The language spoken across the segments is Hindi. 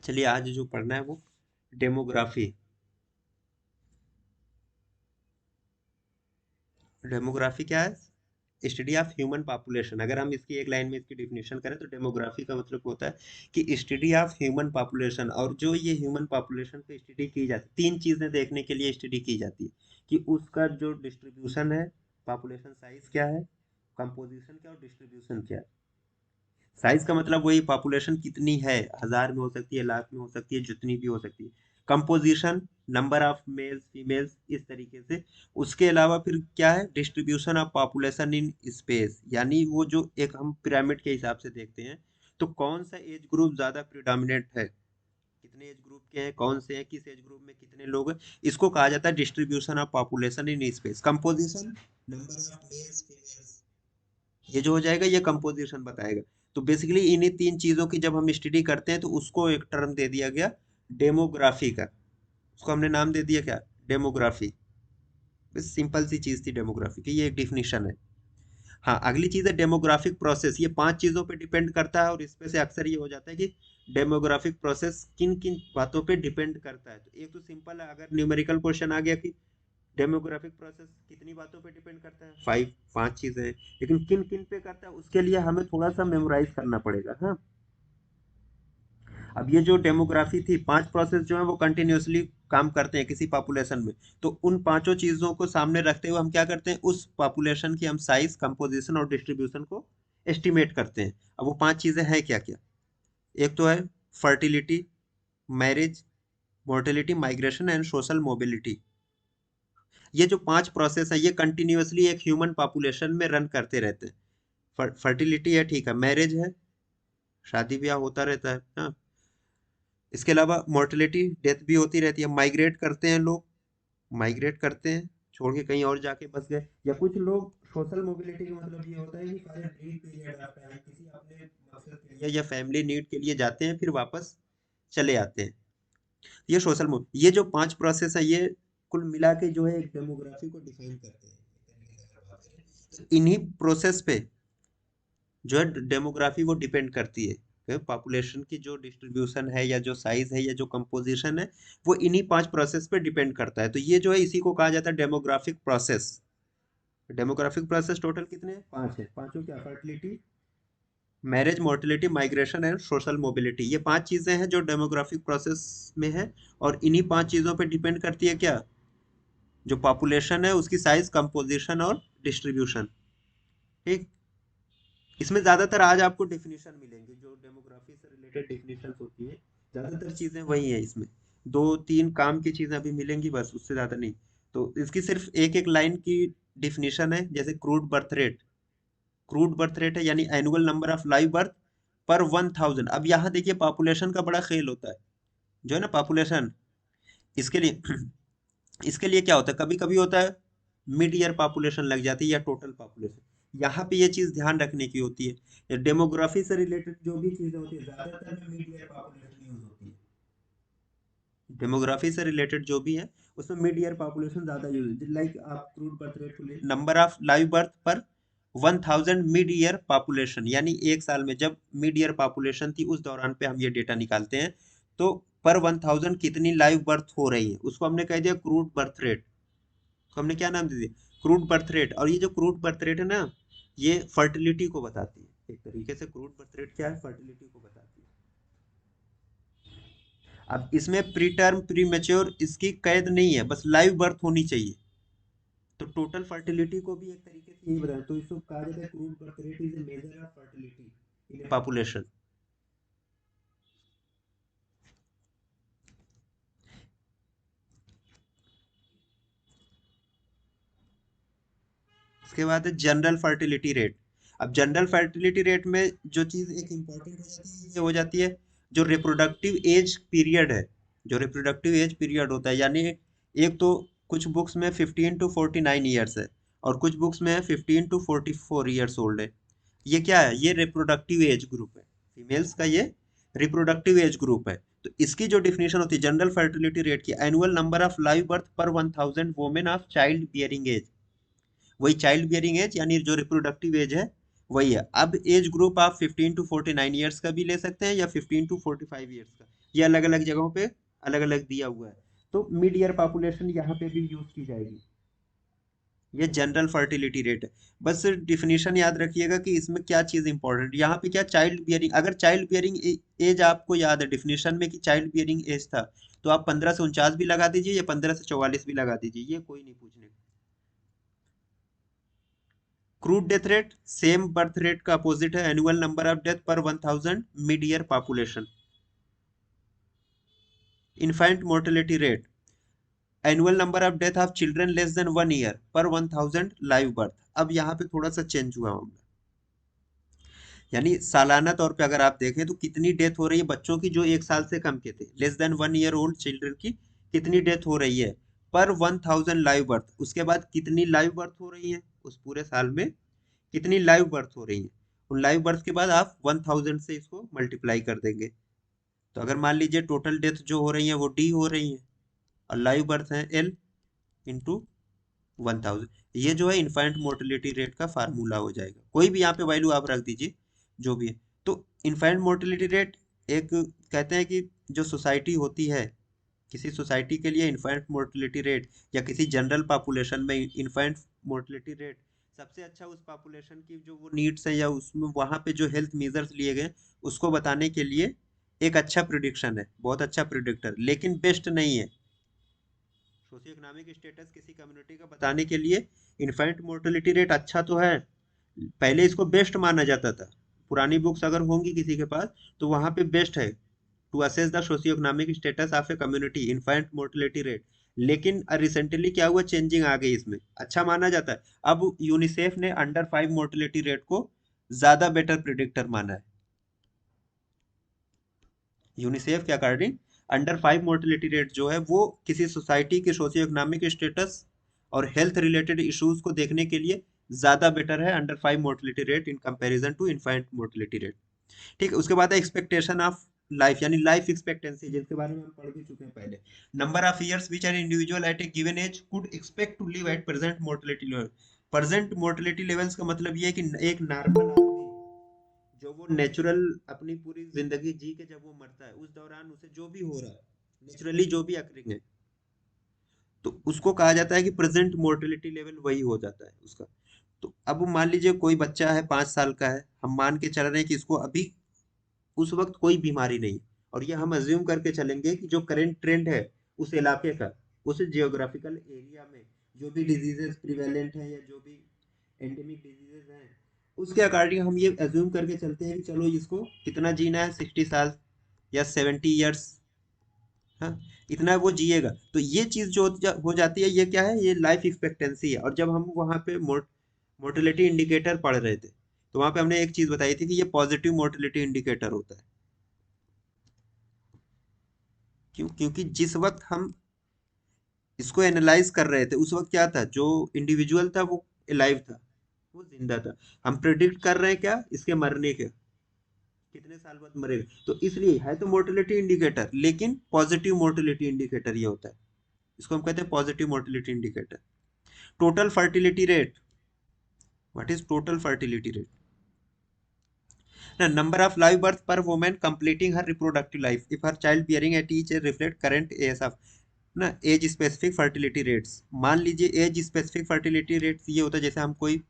चलिए आज जो पढ़ना है वो डेमोग्राफी। डेमोग्राफी क्या है? Study of human population. अगर हम इसकी एक लाइन में इसकी डिफिनेशन करें तो डेमोग्राफी का मतलब होता है कि स्टडी ऑफ ह्यूमन पॉपुलेशन। और जो ये ह्यूमन पॉपुलेशन पे स्टडी की जाती है, तीन चीजें देखने के लिए स्टडी की जाती है कि उसका जो डिस्ट्रीब्यूशन है, पॉपुलेशन साइज क्या है, कंपोजिशन क्या और डिस्ट्रीब्यूशन क्या है। साइज का मतलब वही पॉपुलेशन कितनी है, हजार में हो सकती है, लाख में हो सकती है, जितनी भी हो सकती है। Composition, number of males females, इस तरीके से। उसके अलावा फिर क्या है, distribution of population in space, यानी वो जो एक हम पिरामिड के हिसाब से देखते हैं, तो कौन सा एज ग्रुप ज्यादा प्रिडोमिनेंट है, कितने एज ग्रुप के हैं, कौन से हैं, किस एज ग्रुप में कितने लोग हैं। इसको कहा जाता है distribution of population in space. Composition, number of males females, ये जो हो जाएगा ये कंपोजिशन बताएगा। तो बेसिकली इन्हीं तीन चीजों की जब हम स्टडी करते हैं तो उसको एक टर्म दे दिया गया डेमोग्राफी का। उसको हमने नाम दे दिया क्या, डेमोग्राफी। बस सिंपल सी चीज थी डेमोग्राफी की, ये एक डिफिनीशन है। हाँ, अगली चीज है डेमोग्राफिक प्रोसेस। ये पांच चीजों पे डिपेंड करता है और इसमें से अक्सर ये हो जाता है कि डेमोग्राफिक प्रोसेस किन किन बातों पे डिपेंड करता है। तो एक तो सिंपल है, अगर न्यूमेरिकल क्वेश्चन आ गया कि डेमोग्राफिक प्रोसेस कितनी बातों पे डिपेंड करता है, फाइव, पांच चीजें हैं। लेकिन किन किन पे करता है उसके लिए हमें थोड़ा सा मेमोराइज करना पड़ेगा। हाँ, अब ये जो डेमोग्राफी थी, पांच प्रोसेस जो है वो कंटिन्यूअसली काम करते हैं किसी पॉपुलेशन में। तो उन पांचों चीजों को सामने रखते हुए हम क्या करते हैं, उस पॉपुलेशन की हम साइज, कंपोजिशन और डिस्ट्रीब्यूशन को एस्टिमेट करते हैं। अब वो पांच चीजें हैं क्या क्या? एक तो है fertility, marriage, mortality, migration and social mobility. ये जो पांच प्रोसेस है ये कंटिन्यूअसली एक ह्यूमन पॉपुलेशन में रन करते रहते हैं। फर्टिलिटी है, ठीक है, मैरिज है, शादी ब्याह होता रहता है, हाँ। इसके अलावा मोर्टेलिटी, डेथ भी होती रहती है। माइग्रेट करते हैं लोग, माइग्रेट करते हैं, छोड़ के कहीं और जाके बस गए। या कुछ लोग, सोशल मोबिलिटी का मतलब ये होता है कि for a brief period of time किसी अपने मकसद के लिए या फैमिली नीड के लिए जाते हैं, फिर वापस चले आते हैं। ये सोशल मोब ये जो पांच प्रोसेस है ये कुल मिला के जो है एक डेमोग्राफी को डिफाइन करते हैं। एक तरीके से अगर बात करें तो इन्हीं प्रोसेस पे जो है डेमोग्राफी वो डिपेंड करती है। पॉपुलेशन की जो डिस्ट्रीब्यूशन है या जो साइज है या जो कंपोजिशन है, वो इन्हीं पांच प्रोसेस पे डिपेंड करता है। तो ये जो है इसी को कहा जाता है demographic process. Demographic process total कितने हैं, पांच है। पांचों क्या, fertility, marriage, mortality, migration and social mobility. ये पांच चीजें हैं जो डेमोग्राफिक प्रोसेस में है। और इन्हीं पांच चीजों पे डिपेंड करती है क्या, जो पॉपुलेशन है उसकी साइज, कंपोजिशन और डिस्ट्रीब्यूशन। ठीक। इसमें ज्यादातर आज आपको डेफिनेशन मिलेंगे, जो डेमोग्राफी से रिलेटेड डेफिनेशन होती है, ज्यादातर चीजें वही है इसमें। दो तीन काम की चीजें अभी मिलेंगी बस, उससे ज्यादा नहीं। तो इसकी सिर्फ एक एक लाइन की डिफिनेशन है, जैसे crude birth rate. Crude birth rate है यानी annual number of live birth per 1000। अब यहाँ देखिए पॉपुलेशन का बड़ा खेल होता है, जो है ना पॉपुलेशन। इसके लिए इसके लिए क्या होता है, कभी कभी होता है मिड ईयर पॉपुलेशन लग जाती है या टोटल पॉपुलेशन। यहाँ पे ये चीज ध्यान रखने की होती है। डेमोग्राफी से रिलेटेड जो भी चीजें होती है ज्यादातर में मिड ईयर पॉपुलेशन यूज होती है। डेमोग्राफी से रिलेटेड जो भी है उसमें मिड ईयर पॉपुलेशन ज्यादा यूज होती है। लाइक आप क्रूड बर्थ रेट को ले, number of live birth per 1000 mid year population, यानी एक साल में जब मिड ईयर पॉपुलेशन थी उस दौरान पे हम ये डेटा निकालते हैं। तो पर 1000 कितनी लाइव बर्थ हो रही है उसको हमने कह दिया क्रूड बर्थ रेट। तो हमने क्या नाम दे दिया, क्रूड बर्थ रेट। और ये जो क्रूड बर्थ रेट है ना, ये फर्टिलिटी को बताती है। एक तरीके से क्रूड बर्थ रेट क्या है, फर्टिलिटी को बताती है। अब इसमें प्री टर्म, प्री मेच्योर इसकी कैद नहीं है, बस लाइव बर्थ होनी चाहिए। तो टोटल फर्टिलिटी को भी एक तरीके से यही बताया, तो इसको कहा जाता है crude birth rate is a measure of fertility in population. उसके बाद है जनरल फर्टिलिटी रेट। अब जनरल फर्टिलिटी रेट में जो चीज एक इम्पोर्टेंट हो जाती है, ये हो जाती है जो रिप्रोडक्टिव एज पीरियड है। जो रिप्रोडक्टिव एज पीरियड होता है, यानी एक तो कुछ बुक्स में 15 to 49 ईयर्स है, और कुछ बुक्स में 15 to 44 ईयर्स ओल्ड है। ये क्या है, ये रिप्रोडक्टिव एज ग्रुप है, फीमेल्स का ये रिप्रोडक्टिव एज ग्रुप है। तो इसकी जो डिफिनेशन होती है जनरल फर्टिलिटी रेट की, annual number of live birth per 1000 women of child bearing age. वही चाइल्ड बियरिंग एज यानी जो रिप्रोडक्टिव एज है वही है। अब एज ग्रुप आप 15 to 49 ईयर्स का भी ले सकते हैं या 15 to 45 ईयर्स का। ये अलग अलग जगहों पे अलग अलग दिया हुआ है। तो मिड ईयर पॉपुलेशन यहाँ पे भी यूज की जाएगी। ये जनरल फर्टिलिटी रेट है। बस डिफिनीशन याद रखिएगा कि इसमें क्या चीज इंपॉर्टेंट, यहाँ पे क्या चाइल्ड बियरिंग, अगर चाइल्ड बियरिंग एज आपको याद है डिफिनीशन में कि चाइल्ड बियरिंग एज था, तो आप 15 से 49 भी लगा दीजिए या 15 से 44 भी लगा दीजिए, ये कोई नहीं पूछने। Crude death rate same birth rate का अपोजिट है, एनुअल नंबर ऑफ डेथ पर 1000 mid year population. Infant mortality rate annual number of death of children less than 1 year पर 1000 लाइव बर्थ। अब यहाँ पे थोड़ा सा चेंज हुआ मामला, यानी सालाना तौर पे अगर आप देखें तो कितनी डेथ हो रही है बच्चों की जो 1 साल से कम के थे, less than 1 year old children की कितनी डेथ हो रही है पर 1000 लाइव बर्थ। उसके बाद कितनी लाइव बर्थ हो रही है उस पूरे साल में, कितनी लाइव बर्थ हो रही है, उन लाइव बर्थ के बाद आप 1000 से इसको मल्टीप्लाई कर देंगे। तो अगर मान लीजिए टोटल डेथ जो हो रही है वो डी हो रही है और लाइव बर्थ है एल इंटू 1000, ये जो है इन्फेंट मोर्टेलिटी रेट का फार्मूला हो जाएगा। कोई भी यहाँ पे वैल्यू आप रख दीजिए जो भी है। तो इन्फेंट मोर्टेलिटी रेट एक, कहते हैं कि जो सोसाइटी होती है, किसी सोसाइटी के लिए इन्फेंट मोर्टेलिटी रेट या किसी जनरल पॉपुलेशन में इन्फेंट मोर्टेलिटी रेट सबसे अच्छा उस पॉपुलेशन की जो वो नीड्स है या उसमें वहाँ पे जो हेल्थ मेजर्स लिए गए उसको बताने के लिए एक अच्छा प्रिडिक्शन है, बहुत अच्छा प्रिडिक्टर, लेकिन बेस्ट नहीं है। सोशियो इकोनॉमिक स्टेटस किसी कम्युनिटी का बताने के लिए इन्फेंट मोर्टेलिटी रेट अच्छा तो है, पहले इसको बेस्ट माना जाता था, पुरानी बुक्स अगर होंगी किसी के पास तो वहाँ पे बेस्ट है to assess the socio economic status of a community infant mortality rate. लेकिन रिसेंटली क्या हुआ, चेंजिंग आ गई इसमें, अच्छा माना जाता है। अब यूनिसेफ ने अंडर 5 मोर्टेलिटी रेट को ज्यादा बेटर प्रिडिक्टर माना है। यूनिसेफ के अकॉर्डिंग अंडर 5 मोर्टेलिटी रेट जो है वो किसी सोसाइटी के सोशियो इकोनॉमिक स्टेटस और हेल्थ रिलेटेड इश्यूज को देखने के लिए ज्यादा बेटर है under 5 mortality rate in comparison to infant mortality rate. ठीक है, उसके बाद है एक्सपेक्टेशन ऑफ लाइफ, यानी लाइफ एक्सपेक्टेंसी, जिसके बारे में हम पढ़ भी चुके हैं पहले। Number of years which an individual at a given age could expect to live at present mortality level. Present mortality levels का मतलब ये है कि एक नॉर्मल आदमी जो वो नेचुरल अपनी पूरी जिंदगी जी के जब वो मरता है उस दौरान उसे जो भी हो रहा है नेचुरली जो भी अकरिंग है, तो उसको कहा जाता है कि प्रेजेंट मोर्टेलिटी लेवल वही हो जाता है उसका। तो अब मान लीजिए कोई बच्चा है 5 साल का है, हम मान के चल रहे हैं कि इसको अभी उस वक्त कोई बीमारी नहीं, और ये हम अज्यूम करके चलेंगे कि जो करंट ट्रेंड है उस इलाके का, उस जियोग्राफिकल एरिया में जो भी डिजीजेस प्रिवेलेंट हैं या जो भी एंडेमिक डिजीजेस हैं, उसके अकॉर्डिंग हम ये अज्यूम करके चलते हैं कि चलो इसको कितना जीना है, 60 साल या 70 ईयर्स, हाँ इतना वो जिएगा। तो ये चीज जो हो जाती है, ये क्या है, ये लाइफ एक्सपेक्टेंसी है। और जब हम वहाँ पे मोर्टेलिटी इंडिकेटर पढ़ रहे थे तो वहाँ पे हमने एक चीज बताई थी कि ये पॉजिटिव मोर्टेलिटी इंडिकेटर होता है। क्यों? क्योंकि जिस वक्त हम इसको एनालाइज कर रहे थे उस वक्त क्या था, जो इंडिविजुअल था वो लाइव था, वो जिंदा था। हम प्रिडिक्ट कर रहे हैं क्या, इसके मरने के कितने साल बाद मरेगा, तो इसलिए है तो मोर्टेलिटी इंडिकेटर, लेकिन पॉजिटिव मोर्टेलिटी इंडिकेटर ये होता है, इसको हम कहते हैं positive mortality indicator. Total fertility rate, what is total fertility rate ना, number of live birth per women completing her reproductive life if her child bearing at each reflect current age of ना एज स्पेसिफिक फर्टिलिटी रेट्स। मान लीजिए एज स्पेसिफिक फर्टिलिटी रेट्स ये होता है, जैसे हम कोई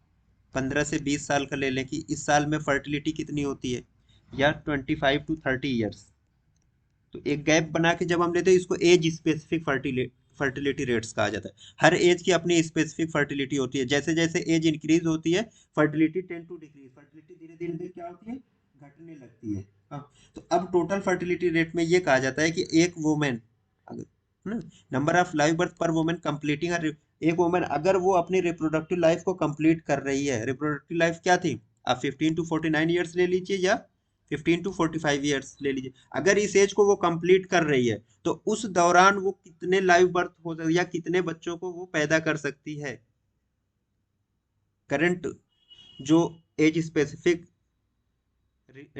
15 से 20 साल का ले लें कि इस साल में फर्टिलिटी कितनी होती है, या 25 to 30 ईयर्स। तो एक गैप बना के जब हम लेते हैं इसको एज स्पेसिफिक फर्टिलिटी रेट्स कहा जाता है। हर एज की अपनी स्पेसिफिक फर्टिलिटी होती है, जैसे जैसे एज इंक्रीज होती है fertility tend to decrease, fertility धीरे धीरे धीरे क्या होती है, घटने लगती है। हाँ, तो अब टोटल फर्टिलिटी रेट में ये कहा जाता है कि एक वुमेन अगर ना number of live birth per women completing हर, एक वुमेन अगर वो अपनी रिप्रोडक्टिव लाइफ को कंप्लीट कर रही है, रिप्रोडक्टिव लाइफ क्या थी, आप 15 to 49 ईयर्स ले लीजिए या 15 to 45 ईयर्स ले लीजिए, अगर इस एज को वो कंप्लीट कर रही है तो उस दौरान वो कितने लाइव बर्थ हो सकती या कितने बच्चों को वो पैदा कर सकती है। करंट जो एज स्पेसिफिक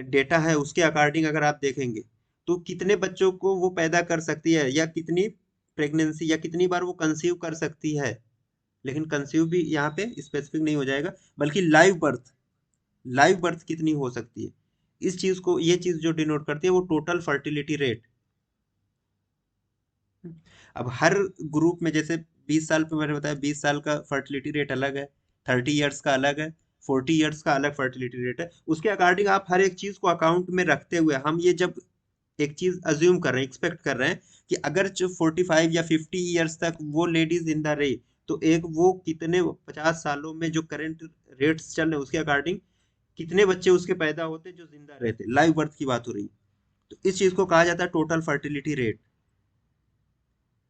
डेटा है उसके अकॉर्डिंग अगर आप देखेंगे तो कितने बच्चों को वो पैदा कर सकती है, या कितनी प्रेगनेंसी या कितनी बार वो कंसीव कर सकती है। लेकिन कंसीव भी यहाँ पे स्पेसिफिक नहीं हो जाएगा, बल्कि लाइव बर्थ, लाइव बर्थ कितनी हो सकती है, इस चीज को, ये चीज जो डिनोट करती है वो टोटल फर्टिलिटी रेट। अब हर ग्रुप में जैसे 20 साल पे मैंने बताया 20 साल का फर्टिलिटी रेट अलग है, 30 ईयर्स का अलग है, 40 ईयर्स का अलग फर्टिलिटी रेट है। उसके अकॉर्डिंग आप हर एक चीज को अकाउंट में रखते हुए हम ये जब एक चीज अज्यूम कर रहे हैं, एक्सपेक्ट कर रहे हैं कि अगर जो 45 या 50 ईयर्स तक वो लेडीज जिंदा रही, तो एक वो कितने 50 सालों में जो करंट रेट्स चल रहे हैं उसके अकॉर्डिंग कितने बच्चे उसके पैदा होते जो जिंदा रहते, लाइव बर्थ की बात हो रही। तो इस चीज को कहा जाता है टोटल फर्टिलिटी रेट।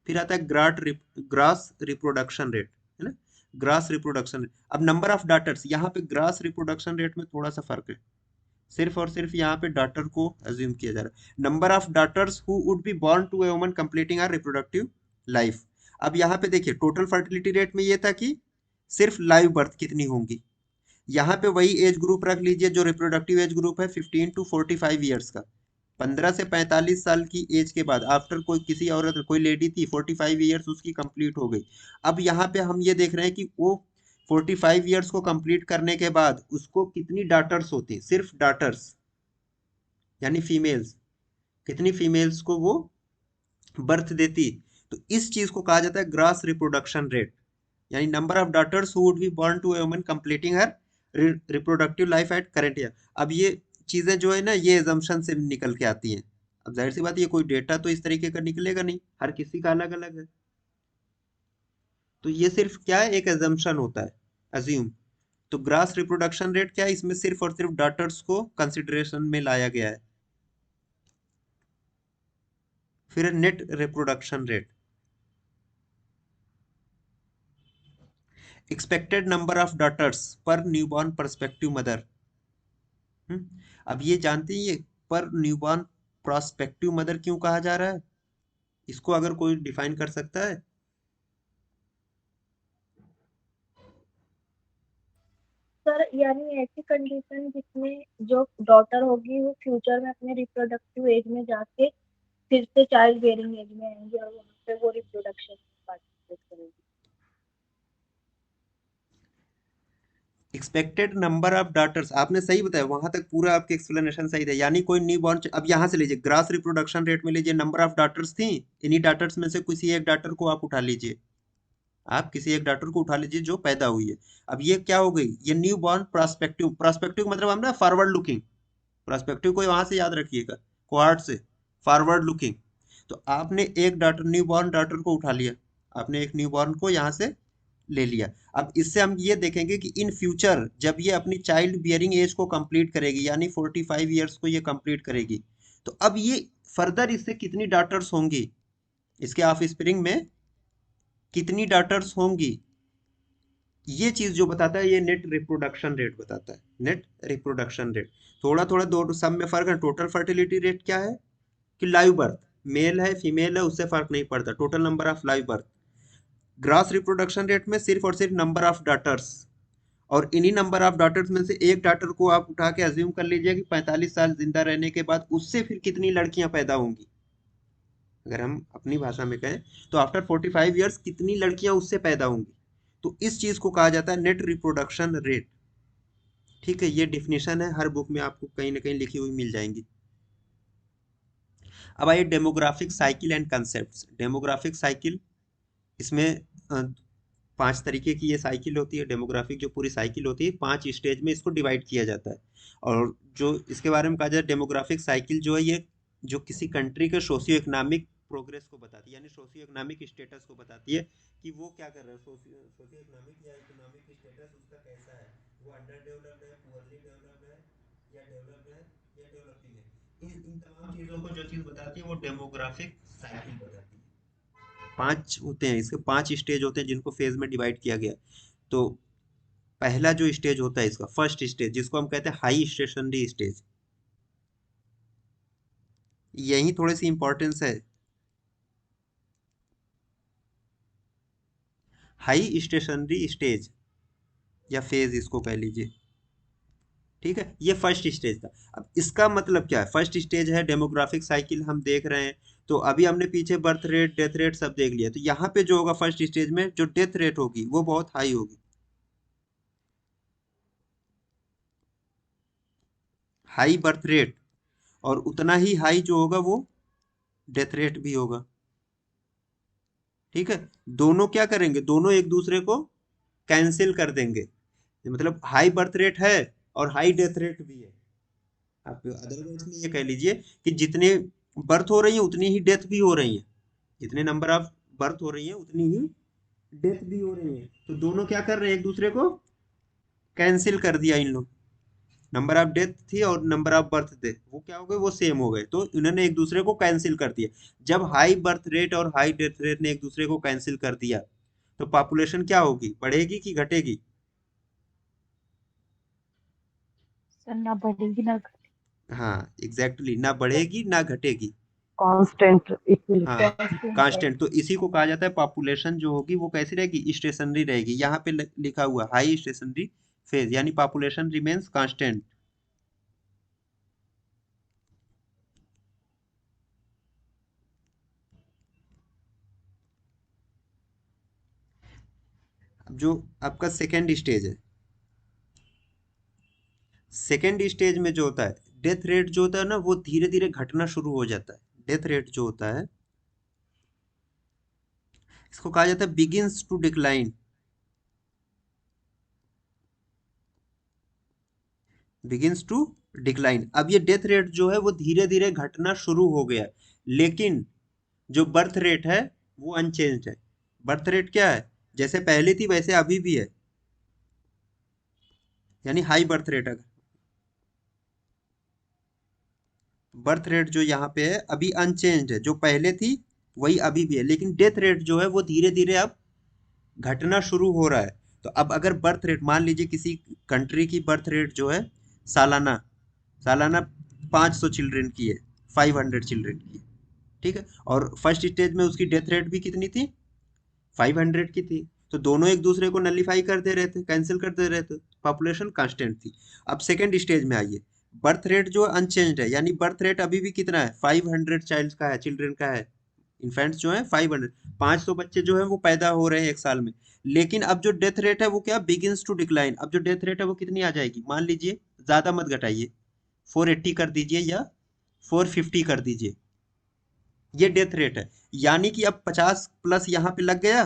फिर आता है ग्रास रिप्रोडक्शन रेट, है ना। ग्रास रिप्रोडक्शन रेट, अब नंबर ऑफ डाटर्स, यहाँ पे ग्रास रिप्रोडक्शन रेट में थोड़ा सा फर्क है। सिर्फ और सिर्फ यहाँ पे डाटर को अज्यूम किया जा रहा है, number of daughters who would be born to a woman completing her reproductive life. अब यहाँ पे देखिए टोटल फर्टिलिटी रेट में ये था कि सिर्फ लाइव बर्थ कितनी होंगी। यहाँ पे वही एज ग्रुप रख लीजिए जो रिप्रोडक्टिव एज ग्रुप है 15 to 45 ईयर्स का। 15 से 45 साल की एज के बाद आफ्टर कोई किसी औरत कोई लेडी थी 45 ईयर्स उसकी कंप्लीट हो गई। अब यहाँ पे हम ये देख रहे हैं कि वो 45 ईयर्स को कंप्लीट करने के बाद उसको कितनी डाटर्स होती, सिर्फ डाटर्स यानी फीमेल्स, कितनी फीमेल्स को वो बर्थ देती। तो इस चीज को कहा जाता है ग्रास रिप्रोडक्शन रेट, यानी number of daughters who would be born to a woman completing her reproductive life at current year. अब ये चीजें जो है ना ये एजम्पशन से निकल के आती हैं। अब जाहिर सी बात ये कोई डेटा तो इस तरीके का निकलेगा नहीं, हर किसी का अलग अलग है। तो ये सिर्फ क्या है, एक एजम्पशन होता है, अज्यूम। तो ग्रास रिप्रोडक्शन रेट क्या है, इसमें सिर्फ और सिर्फ डॉटर्स को कंसिडरेशन में लाया गया है। फिर net reproduction rate, expected number of daughters per newborn perspective mother. अब ये जानते हैं ये पर न्यूबॉर्न प्रोस्पेक्टिव मदर क्यों कहा जा रहा है, इसको अगर कोई डिफाइन कर सकता है। सर यानी ऐसी कंडीशन जिसमें जो डॉटर होगी वो फ्यूचर में अपने रिप्रोडक्टिव एज में जाके फिर से चाइल्ड बेयरिंग एज में आएंगी और वहाँ पे वो रिप्रोडक्शन पार्टिसिपेट करेगी। एक्सपेक्टेड नंबर ऑफ डॉटर्स, आपने सही बताया, वहां तक पूरा आपके एक्सप्लेनेशन सही था, यानी कोई न्यू बॉर्न। अब यहाँ से लीजिए ग्रास रिप्रोडक्शन रेट में लीजिए नंबर ऑफ डॉटर्स थी, इन्हीं डॉटर्स में से किसी एक डॉटर को आप उठा लीजिए, आप किसी एक डॉटर को उठा लीजिए जो पैदा हुई है। अब ये क्या हो गई, ये न्यू बॉर्न प्रोस्पेक्टिव, प्रोस्पेक्टिव मतलब हम ना फॉरवर्ड लुकिंग, प्रोस्पेक्टिव को वहां से याद रखिएगा, क्वाड से फॉरवर्ड लुकिंग। तो आपने एक डॉटर न्यू बॉर्न डॉटर को उठा लिया, आपने एक न्यू बॉर्न को यहाँ से ले लिया। अब इससे हम ये देखेंगे कि इन फ्यूचर जब ये अपनी चाइल्ड बियरिंग एज को कंप्लीट करेगी यानी 45 ईयर्स को ये कंप्लीट करेगी, तो अब ये फर्दर इससे कितनी डॉटर्स होंगी, इसके ऑफ स्प्रिंग में कितनी डॉटर्स होंगी, ये चीज जो बताता है ये नेट रिप्रोडक्शन रेट बताता है, नेट रिप्रोडक्शन रेट। थोड़ा थोड़ा दो सब में फर्क है। टोटल फर्टिलिटी रेट क्या है कि लाइव बर्थ, मेल है फीमेल है उससे फर्क नहीं पड़ता, total number of live birth. Grass reproduction rate में सिर्फ और सिर्फ नंबर ऑफ डॉटर्स, और इन्हीं नंबर ऑफ डॉटर्स में से एक डॉटर को आप उठा के अज्यूम कर लीजिए कि 45 साल जिंदा रहने के बाद उससे फिर कितनी लड़कियां पैदा होंगी। अगर हम अपनी भाषा में कहें तो आफ्टर 45 ईयर्स कितनी लड़कियां उससे पैदा होंगी। तो इस चीज को कहा जाता है नेट रिप्रोडक्शन रेट। ठीक है, ये डिफिनेशन है, हर बुक में आपको कहीं ना कहीं लिखी हुई मिल जाएंगी। अब आइए demographic cycle and concept. Demographic cycle, इसमें 5 तरीके की ये साइकिल होती है, डेमोग्राफिक जो पूरी साइकिल होती है 5 स्टेज में इसको डिवाइड किया जाता है। और जो इसके बारे में कहा जाए डेमोग्राफिक साइकिल जो है ये जो किसी कंट्री के सोशियो इकोनॉमिक प्रोग्रेस को बताती है, यानी सोशियो इकोनॉमिक स्टेटस को बताती है कि वो क्या कर रहे हैं, सोशियो इकोनॉमिक या इकोनॉमिक स्टेटस उसका कैसा है, वो अंडर डेवलप्ड है, पुअरली डेवलप्ड है, या डेवलप्ड है, या डेवलपिंग है। इन तमाम चीजों को जो चीज बताती है वो डेमोग्राफिक साइकिल बताती है। 5 होते हैं इसके, 5 स्टेज होते हैं जिनको फेज में डिवाइड किया गया है। तो पहला जो स्टेज होता है इसका फर्स्ट स्टेज जिसको हम कहते हैं हाई स्टेशनरी स्टेज, यही थोड़ी सी इंपॉर्टेंस है। हाई स्टेशनरी स्टेज या फेज इसको कह लीजिए। ठीक है, ये फर्स्ट स्टेज था। अब इसका मतलब क्या है, फर्स्ट स्टेज है डेमोग्राफिक साइकिल हम देख रहे हैं। तो अभी हमने पीछे बर्थ रेट डेथ रेट सब देख लिया, तो यहाँ पे जो होगा फर्स्ट स्टेज में जो डेथ रेट होगी वो बहुत हाई होगी, हाई बर्थ रेट, और उतना ही हाई जो होगा वो डेथ रेट भी होगा। ठीक है, दोनों क्या करेंगे, दोनों एक दूसरे को कैंसिल कर देंगे। मतलब हाई बर्थ रेट है और हाई डेथ रेट भी है। आप अदर वर्ड्स में ये कह लीजिए कि जितने बर्थ हो रही है उतनी ही डेथ भी हो रही है, जितने नंबर ऑफ बर्थ हो रही है उतनी ही डेथ भी हो रही है। तो दोनों क्या कर रहे हैं, एक दूसरे को कैंसिल कर दिया इन लोग। नंबर ऑफ डेथ थी और नंबर ऑफ बर्थ थे, वो क्या हो गए, वो सेम हो गए, तो इन्होंने एक दूसरे को कैंसिल कर दिया। जब हाई बर्थ रेट और हाई डेथ रेट ने एक दूसरे को कैंसिल कर दिया, तो पॉपुलेशन क्या होगी, बढ़ेगी कि घटेगी? सर ना बढ़ेगी ना हाँ एग्जैक्टली, ना बढ़ेगी ना घटेगी। कांस्टेंट हाँ इक्विलिब्रियम। कांस्टेंट, तो इसी को कहा जाता है पॉपुलेशन जो होगी वो कैसी रहेगी, स्टेशनरी रहेगी। यहाँ पे लिखा हुआ हाई स्टेशनरी फेज, यानी पॉपुलेशन रिमेन्स कांस्टेंट। जो आपका सेकेंड स्टेज है, सेकेंड स्टेज में जो होता है, डेथ रेट जो होता है ना वो धीरे धीरे घटना शुरू हो जाता है। डेथ रेट जो होता है इसको कहा जाता है begins to decline. Begins to decline. अब ये डेथ रेट जो है वो धीरे धीरे घटना शुरू हो गया है, लेकिन जो बर्थ रेट है वो अनचेंज्ड है। बर्थ रेट क्या है, जैसे पहले थी वैसे अभी भी है, यानी हाई बर्थ रेट है। बर्थ रेट जो यहाँ पे है अभी अनचेंज्ड है, जो पहले थी वही अभी भी है, लेकिन डेथ रेट जो है वो धीरे धीरे अब घटना शुरू हो रहा है। तो अब अगर बर्थ रेट मान लीजिए किसी कंट्री की बर्थ रेट जो है सालाना, सालाना 500 चिल्ड्रन की है, 500 चिल्ड्रन की है, ठीक है, और फर्स्ट स्टेज में उसकी डेथ रेट भी कितनी थी, 500 की थी। तो दोनों एक दूसरे को नलीफाई कर दे रहे थे, कैंसिल कर दे रहे थे, पॉपुलेशन कांस्टेंट थी। अब सेकंड स्टेज में आइए, बर्थ रेट जो अनचेंज्ड है, यानी बर्थ रेट अभी भी कितना है, 500 चाइल्ड का है, चिल्ड्रन का है, इन्फेंट्स जो है 500, 500 बच्चे जो है वो पैदा हो रहे हैं एक साल में। लेकिन अब जो डेथ रेट है वो क्या, बिगिंस टू डिक्लाइन। अब जो डेथ रेट है वो कितनी आ जाएगी, मान लीजिए, ज्यादा मत घटाइए, 480 कर दीजिए या 450 कर दीजिए, ये डेथ रेट है। यानी कि अब 50 प्लस यहाँ पे लग गया,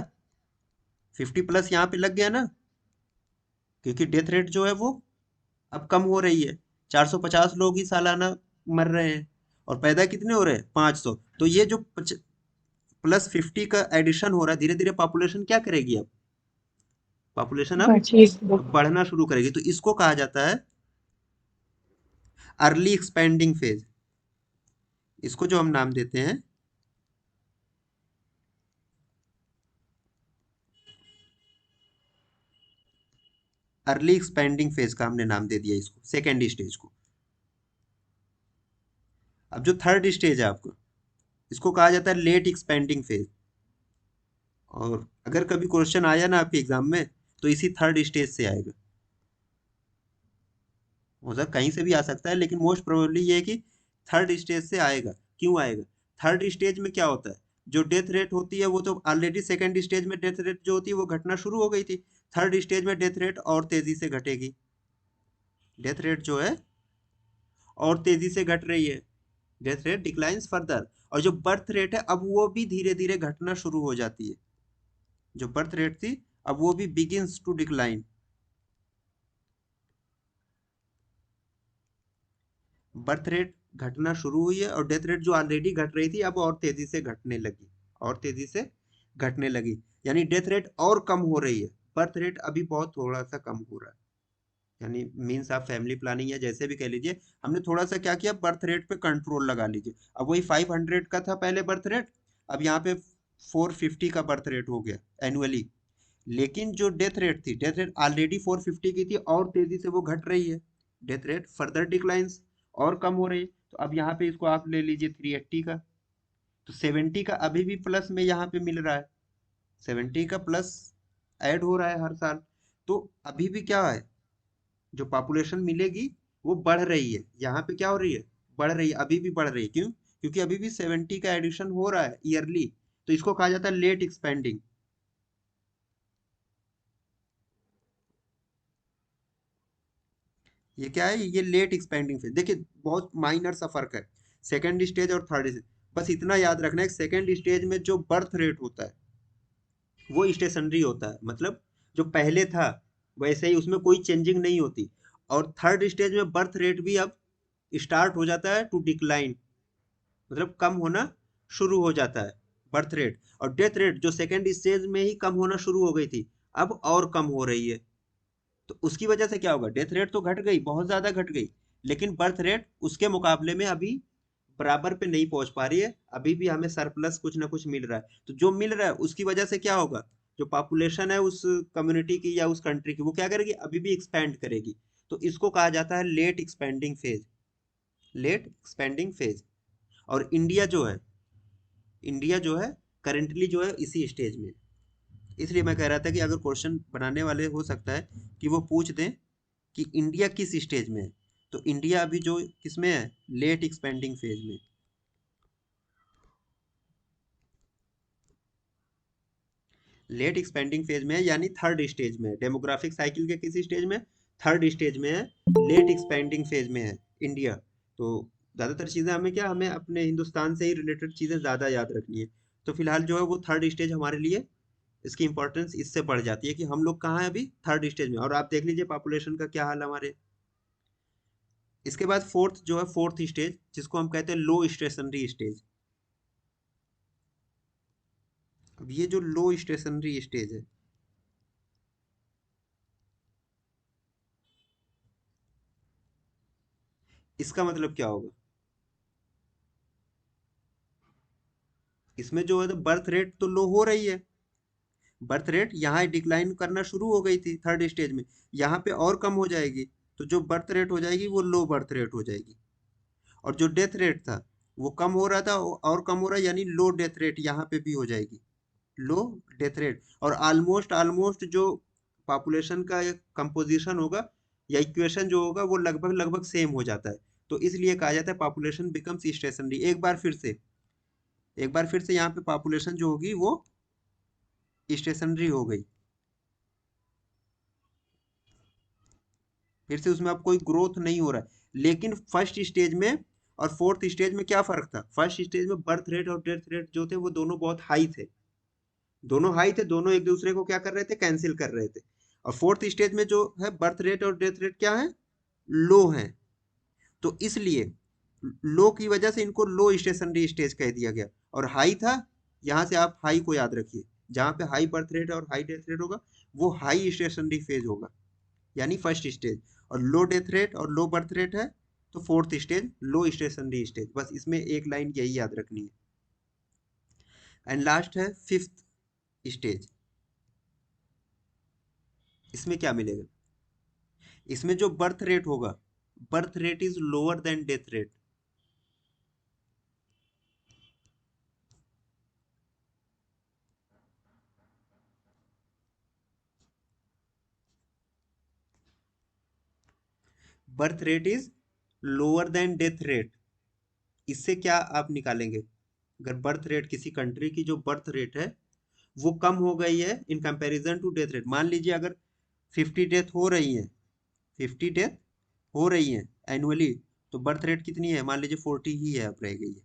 50 प्लस यहाँ पे लग गया ना, क्योंकि डेथ रेट जो है वो अब कम हो रही है। 450 लोग ही सालाना मर रहे हैं और पैदा कितने हो रहे हैं, 500। तो ये जो प्लस 50 का एडिशन हो रहा है, धीरे धीरे पॉपुलेशन क्या करेगी, अब पॉपुलेशन अब बढ़ना शुरू करेगी। तो इसको कहा जाता है अर्ली एक्सपेंडिंग फेज। इसको जो हम नाम देते हैं अर्ली एक्सपेंडिंग फेज का हमने नाम दे दिया इसको, सेकेंड स्टेज को। अब जो थर्ड स्टेज है आपको, इसको कहा जाता है लेट एक्सपेंडिंग फेज। और अगर कभी क्वेश्चन आया ना आपके एग्जाम में, तो इसी थर्ड स्टेज से आएगा। हो सकता कहीं से भी आ सकता है, लेकिन मोस्ट प्रोबेबली ये है कि थर्ड स्टेज से आएगा। क्यों आएगा, थर्ड स्टेज में क्या होता है, जो डेथ रेट होती है वो तो ऑलरेडी सेकेंड स्टेज में डेथ रेट जो होती है वो घटना शुरू हो गई थी। थर्ड स्टेज में डेथ रेट और तेजी से घटेगी, डेथ रेट जो है और तेजी से घट रही है, डेथ रेट डिक्लाइंस फर्दर। और जो बर्थ रेट है अब वो भी धीरे धीरे घटना शुरू हो जाती है। जो बर्थ रेट थी अब वो भी begins to decline. Birth rate घटना शुरू हुई है और डेथ रेट जो ऑलरेडी घट रही थी अब और तेजी से घटने लगी, और तेजी से घटने लगी, यानी डेथ रेट और कम हो रही है, बर्थ रेट अभी बहुत थोड़ा सा कम हो रहा है। यानी मीन्स आप फैमिली प्लानिंग या जैसे भी कह लीजिए, हमने थोड़ा सा क्या किया, बर्थ रेट पे कंट्रोल लगा लीजिए। अब वही 500 का था पहले बर्थ रेट, अब यहाँ पे 450 का बर्थ रेट हो गया एनुअली। लेकिन जो डेथ रेट थी, डेथ रेट ऑलरेडी 450 की थी और तेजी से वो घट रही है, डेथ रेट फर्दर डिक्लाइंस, और कम हो रही है। तो अब यहाँ पे इसको आप ले लीजिए 380 का, तो 70 का अभी भी प्लस में यहाँ पे मिल रहा है, 70 का प्लस ऐड हो रहा है हर साल। तो अभी भी क्या है, जो पॉपुलेशन मिलेगी वो बढ़ रही है, यहाँ पे क्या हो रही है, बढ़ रही है, अभी भी बढ़ रही है। क्यों, क्योंकि अभी भी 70 का एडिशन हो रहा है ईयरली। तो इसको कहा जाता है लेट एक्सपेंडिंग। ये क्या है, ये लेट एक्सपेंडिंग फेज। देखिए बहुत माइनर सा फर्क है सेकेंड स्टेज और थर्ड स्टेज। बस इतना याद रखना है, सेकेंड स्टेज में जो बर्थ रेट होता है वो स्टेशनरी होता है, मतलब जो पहले था वैसे ही, उसमें कोई चेंजिंग नहीं होती। और थर्ड स्टेज में बर्थ रेट भी अब स्टार्ट हो जाता है टू डिक्लाइन, मतलब कम होना शुरू हो जाता है बर्थ रेट। और डेथ रेट जो सेकेंड स्टेज में ही कम होना शुरू हो गई थी, अब और कम हो रही है। तो उसकी वजह से क्या होगा, डेथ रेट तो घट गई, बहुत ज्यादा घट गई, लेकिन बर्थ रेट उसके मुकाबले में अभी बराबर पे नहीं पहुंच पा रही है। अभी भी हमें सरप्लस कुछ ना कुछ मिल रहा है। तो जो मिल रहा है उसकी वजह से क्या होगा, जो पॉपुलेशन है उस कम्युनिटी की या उस कंट्री की, वो क्या करेगी, अभी भी एक्सपेंड करेगी। तो इसको कहा जाता है late expanding phase, late expanding phase. और इंडिया जो है करेंटली जो है इसी स्टेज में। इसलिए मैं कह रहा था कि अगर क्वेश्चन बनाने वाले हो सकता है कि वो पूछ दें कि इंडिया किस स्टेज में है, तो इंडिया अभी जो किसमें है, लेट एक्सपेंडिंग फेज में। लेट एक्सपेंडिंग फेज में है, यानी थर्ड स्टेज में है। डेमोग्राफिक साइकिल के किसी स्टेज में, थर्ड स्टेज में है, लेट एक्सपेंडिंग फेज में है इंडिया। तो ज़्यादातर चीज़ें हमें क्या, हमें अपने हिंदुस्तान से ही रिलेटेड चीज़ें ज़्यादा याद रखनी है। तो फिलहाल जो है वो थर्ड स्टेज हमारे लिए, इसकी इंपॉर्टेंस इससे बढ़ जाती है कि हम लोग कहाँ हैं अभी, थर्ड स्टेज में। और आप देख लीजिए पॉपुलेशन का क्या हाल है हमारे। इसके बाद फोर्थ जो है, फोर्थ स्टेज जिसको हम कहते हैं लो स्टेशनरी स्टेज। अब ये जो लो स्टेशनरी स्टेज है, इसका मतलब क्या होगा, इसमें जो है बर्थ रेट तो लो हो रही है। बर्थ रेट यहाँ डिक्लाइन करना शुरू हो गई थी थर्ड स्टेज में, यहाँ पे और कम हो जाएगी। तो जो बर्थ रेट हो जाएगी वो लो बर्थ रेट हो जाएगी। और जो डेथ रेट था वो कम हो रहा था, और कम हो रहा है, यानी लो डेथ रेट यहाँ पे भी हो जाएगी, लो डेथ रेट। और ऑलमोस्ट ऑलमोस्ट जो पॉपुलेशन का एक कंपोजिशन होगा या इक्वेशन जो होगा वो लगभग लगभग सेम हो जाता है। तो इसलिए कहा जाता है पॉपुलेशन बिकम्स स्टेशनरी। एक बार फिर से यहाँ पे पॉपुलेशन जो होगी वो स्टेशनरी हो गई। फिर से उसमें अब कोई ग्रोथ नहीं हो रहा है। लेकिन फर्स्ट स्टेज में और फोर्थ स्टेज में क्या फर्क था, फर्स्ट स्टेज में बर्थ रेट और डेथ रेट जो थे वो दोनों बहुत हाई थे, दोनों हाई थे, दोनों एक दूसरे को क्या कर रहे थे, कैंसिल कर रहे थे। और फोर्थ स्टेज में जो है बर्थ रेट और डेथ रेट क्या है, लो है। तो इसलिए लो की वजह से इनको लो स्टेशनरी स्टेज कह दिया गया। और हाई था, यहाँ से आप हाई को याद रखिए, जहाँ पे हाई बर्थ रेट और हाई डेथ रेट होगा वो हाई स्टेशनरी फेज होगा, यानी फर्स्ट स्टेज। और लो डेथ रेट और लो बर्थ रेट है तो फोर्थ स्टेज, लो स्टेशनरी स्टेज। बस इसमें एक लाइन यही याद रखनी है। एंड लास्ट है फिफ्थ स्टेज। इसमें क्या मिलेगा, इसमें जो बर्थ रेट होगा, birth rate is lower than death rate. Birth rate is lower than death rate. इससे क्या आप निकालेंगे, अगर बर्थ रेट किसी कंट्री की जो बर्थ रेट है वो कम हो गई है in comparison to death rate, मान लीजिए अगर 50 डेथ हो रही है, 50 डेथ हो रही है एनुअली, तो बर्थ रेट कितनी है, मान लीजिए 40 ही है, अब रह गई है।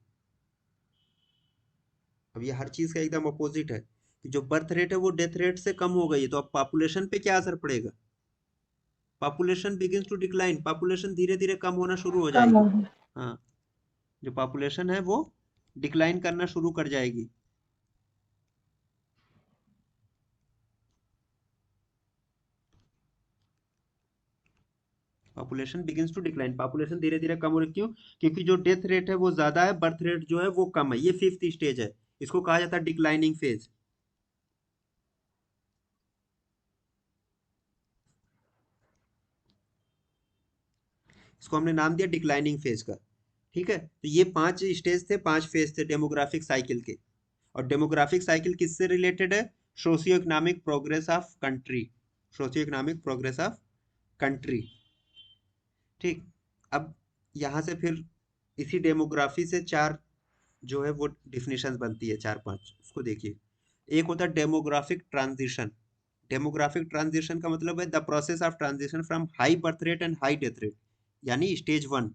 अब ये हर चीज का एकदम अपोजिट है कि जो बर्थ रेट है वो डेथ रेट से कम हो गई है, तो अब पॉपुलेशन पे क्या असर पड़ेगा, population begins to decline, population धीरे धीरे कम होना शुरू हो कम जाएगी। होगी। हाँ, जो पॉपुलेशन है वो डिक्लाइन करना शुरू कर जाएगी। Population begins to decline, population धीरे धीरे कम हो रही, क्यों, क्योंकि जो डेथ रेट है वो ज्यादा है, बर्थ रेट जो है वो कम है। ये फिफ्थ स्टेज है, इसको कहा जाता है डिक्लाइनिंग फेज। इसको हमने नाम दिया डिक्लाइनिंग फेज का। ठीक है, तो ये 5 स्टेज थे, 5 फेज थे डेमोग्राफिक साइकिल के। और डेमोग्राफिक साइकिल किससे रिलेटेड है, socio economic progress of country, socio economic progress of country. ठीक, अब यहाँ से फिर इसी डेमोग्राफी से चार जो है वो डिफिनेशन बनती है, चार पांच, उसको देखिए। एक होता है डेमोग्राफिक ट्रांजिशन। डेमोग्राफिक ट्रांजिशन का मतलब है the process of transition from high birth rate and high death rate, यानी stage one,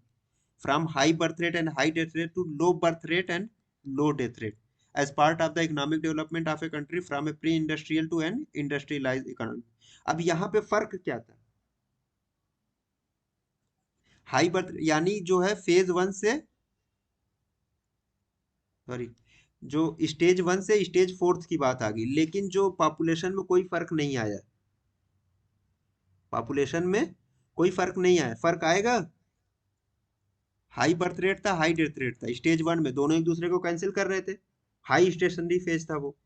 from high birth rate and high death rate to low birth rate and low death rate. As part of the economic development of a country from a pre industrial to an industrialized economy. अब यहाँ पे फर्क क्या था, हाई बर्थ यानी जो है फेज 1 से, सॉरी, जो स्टेज 1 से स्टेज 4 की बात आ गई, लेकिन जो पॉपुलेशन में कोई फर्क नहीं आया, पॉपुलेशन में कोई फर्क नहीं आया। फर्क आएगा, हाई बर्थ रेट था, हाई डेथ रेट था स्टेज 1 में, दोनों एक दूसरे को कैंसिल कर रहे थे, हाई स्टेशनरी फेज था वो।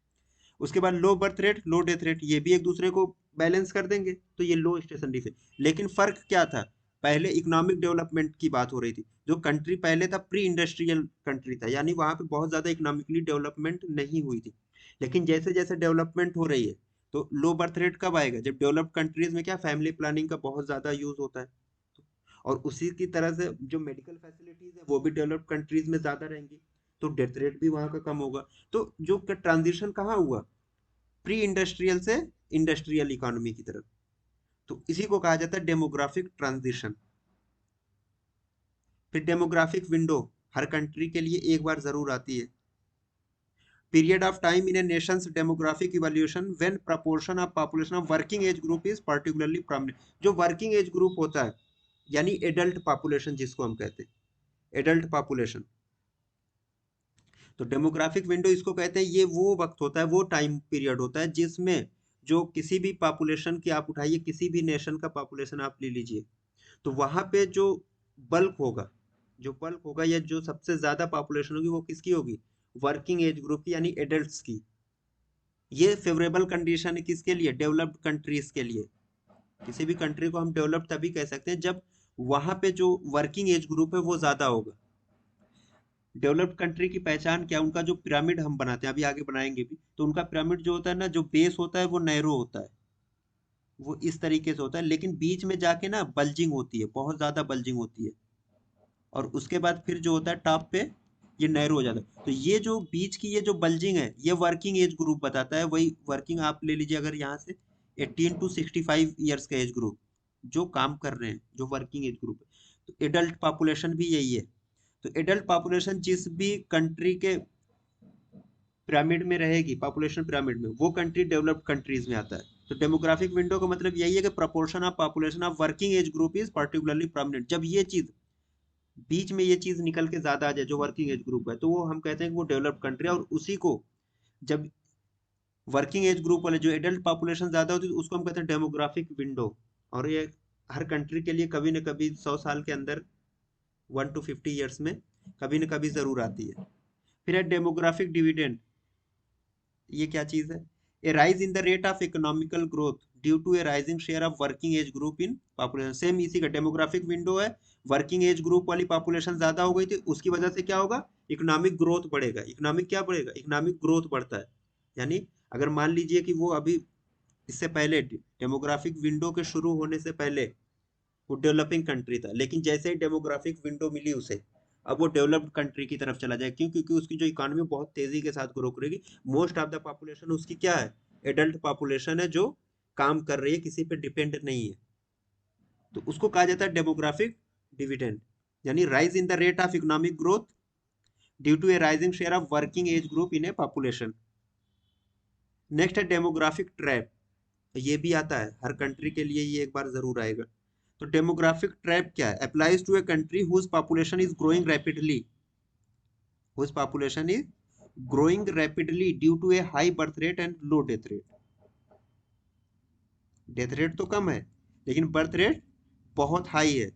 उसके बाद लो बर्थ रेट, लो डेथ रेट, ये भी एक दूसरे को बैलेंस कर देंगे, तो ये लो स्टेशनरी फेज। लेकिन फर्क क्या था, पहले इकोनॉमिक डेवलपमेंट की बात हो रही थी, जो कंट्री पहले था प्री इंडस्ट्रियल कंट्री था, यानी वहां पे बहुत ज्यादा इकोनॉमिकली डेवलपमेंट नहीं हुई थी। लेकिन जैसे जैसे डेवलपमेंट हो रही है, तो लो बर्थ रेट कब आएगा, जब डेवलप्ड कंट्रीज में क्या फैमिली प्लानिंग का बहुत ज्यादा यूज होता है, और उसी की तरह से जो मेडिकल फैसिलिटीज है वो भी डेवलप्ड कंट्रीज में ज्यादा रहेंगी, तो डेथ रेट भी वहां का कम होगा। तो जो ट्रांजिशन कहाँ हुआ, प्री इंडस्ट्रियल से इंडस्ट्रियल इकोनॉमी की तरफ, तो इसी को कहा जाता है डेमोग्राफिक ट्रांजिशन। फिर डेमोग्राफिक विंडो हर कंट्री के लिए एक बार जरूर आती है, period of time in A Nations demographic evolution when proportion of population of working age group is particularly prominent. जो वर्किंग एज ग्रुप होता है, यानी एडल्ट पॉपुलेशन जिसको हम कहते हैं, एडल्ट पॉपुलेशन, तो डेमोग्राफिक विंडो इसको कहते हैं। ये वो वक्त होता है, वो टाइम पीरियड होता है जिसमें जो किसी भी पॉपुलेशन की आप उठाइए, किसी भी नेशन का पॉपुलेशन आप ले लीजिए, तो वहां पे जो बल्क होगा, जो बल्क होगा या जो सबसे ज्यादा पॉपुलेशन होगी वो किसकी होगी, वर्किंग एज ग्रुप की, यानी एडल्ट्स की। ये फेवरेबल कंडीशन है किसके लिए, डेवलप्ड कंट्रीज के लिए। किसी भी कंट्री को हम डेवलप्ड तभी कह सकते हैं जब वहां पे जो वर्किंग एज ग्रुप है वो ज्यादा होगा। डेवलप्ड कंट्री की पहचान क्या, उनका जो पिरामिड हम बनाते हैं, अभी आगे बनाएंगे भी, तो उनका पिरामिड जो होता है ना, जो बेस होता है वो नैरो होता है, वो इस तरीके से होता है, लेकिन बीच में जाके ना बल्जिंग होती है, बहुत ज्यादा बल्जिंग होती है, और उसके बाद फिर जो होता है टॉप पे ये नैरो हो जाता है। तो ये जो बीच की ये जो बल्जिंग है, ये वर्किंग एज ग्रुप बताता है। वही वर्किंग आप ले लीजिए, अगर यहाँ से 18 टू 65 ईयर्स का एज ग्रुप जो काम कर रहे हैं, जो वर्किंग एज ग्रुप है, तो एडल्ट पॉपुलेशन भी यही है। तो एडल्ट पॉपुलेशन जिस भी कंट्री के पिरामिड में रहेगी, पॉपुलेशन पिरामिड में, वो कंट्री डेवलप्ड कंट्रीज में आता है। तो डेमोग्राफिक विंडो का मतलब यही है कि proportion of population of working age group is particularly prominent. जब ये चीज बीच में, ये चीज निकल के ज्यादा आ जाए, जो वर्किंग एज ग्रुप है, तो वो हम कहते हैं कि वो डेवलप्ड कंट्री है। और उसी को जब वर्किंग एज ग्रुप वाले जो एडल्ट पॉपुलेशन ज्यादा होती है, तो उसको हम कहते हैं डेमोग्राफिक विंडो। और ये हर कंट्री के लिए कभी न कभी 100 साल के अंदर 1 to 50 ईयर्स में कभी न कभी जरूर आती है। फिर है डेमोग्राफिक डिविडेंड। ये क्या चीज है, a rise in the rate of economical growth due to a rising share of working age group in population. Same इसी का डेमोग्राफिक विंडो है, वर्किंग एज ग्रुप वाली पॉपुलेशन ज्यादा हो गई थी, उसकी वजह से क्या होगा, इकोनॉमिक ग्रोथ बढ़ेगा। इकोनॉमिक क्या बढ़ेगा, इकोनॉमिक ग्रोथ बढ़ता है। यानी अगर मान लीजिए कि वो अभी इससे पहले डेमोग्राफिक विंडो के शुरू होने से पहले वो डेवलपिंग कंट्री था, लेकिन जैसे ही डेमोग्राफिक विंडो मिली उसे, अब वो डेवलप्ड कंट्री की तरफ चला जाए। क्यों, क्योंकि उसकी जो इकोनॉमी बहुत तेजी के साथ ग्रो करेगी। मोस्ट ऑफ द पॉपुलेशन उसकी क्या है, एडल्ट पॉपुलेशन है, जो काम कर रही है, किसी पे डिपेंड नहीं है। तो उसको कहा जाता है डेमोग्राफिक डिविडेंड, यानी rise in the rate of economic growth due to a rising share of working age group in a population. Next है डेमोग्राफिक ट्रैप। ये भी आता है हर कंट्री के लिए, ये एक बार जरूर आएगा। तो डेमोग्राफिक ट्रैप क्या है, applies to a country whose population is growing rapidly, whose population is growing rapidly due to a high birth rate and low death rate. Death rate तो कम है, लेकिन बर्थ रेट बहुत हाई है।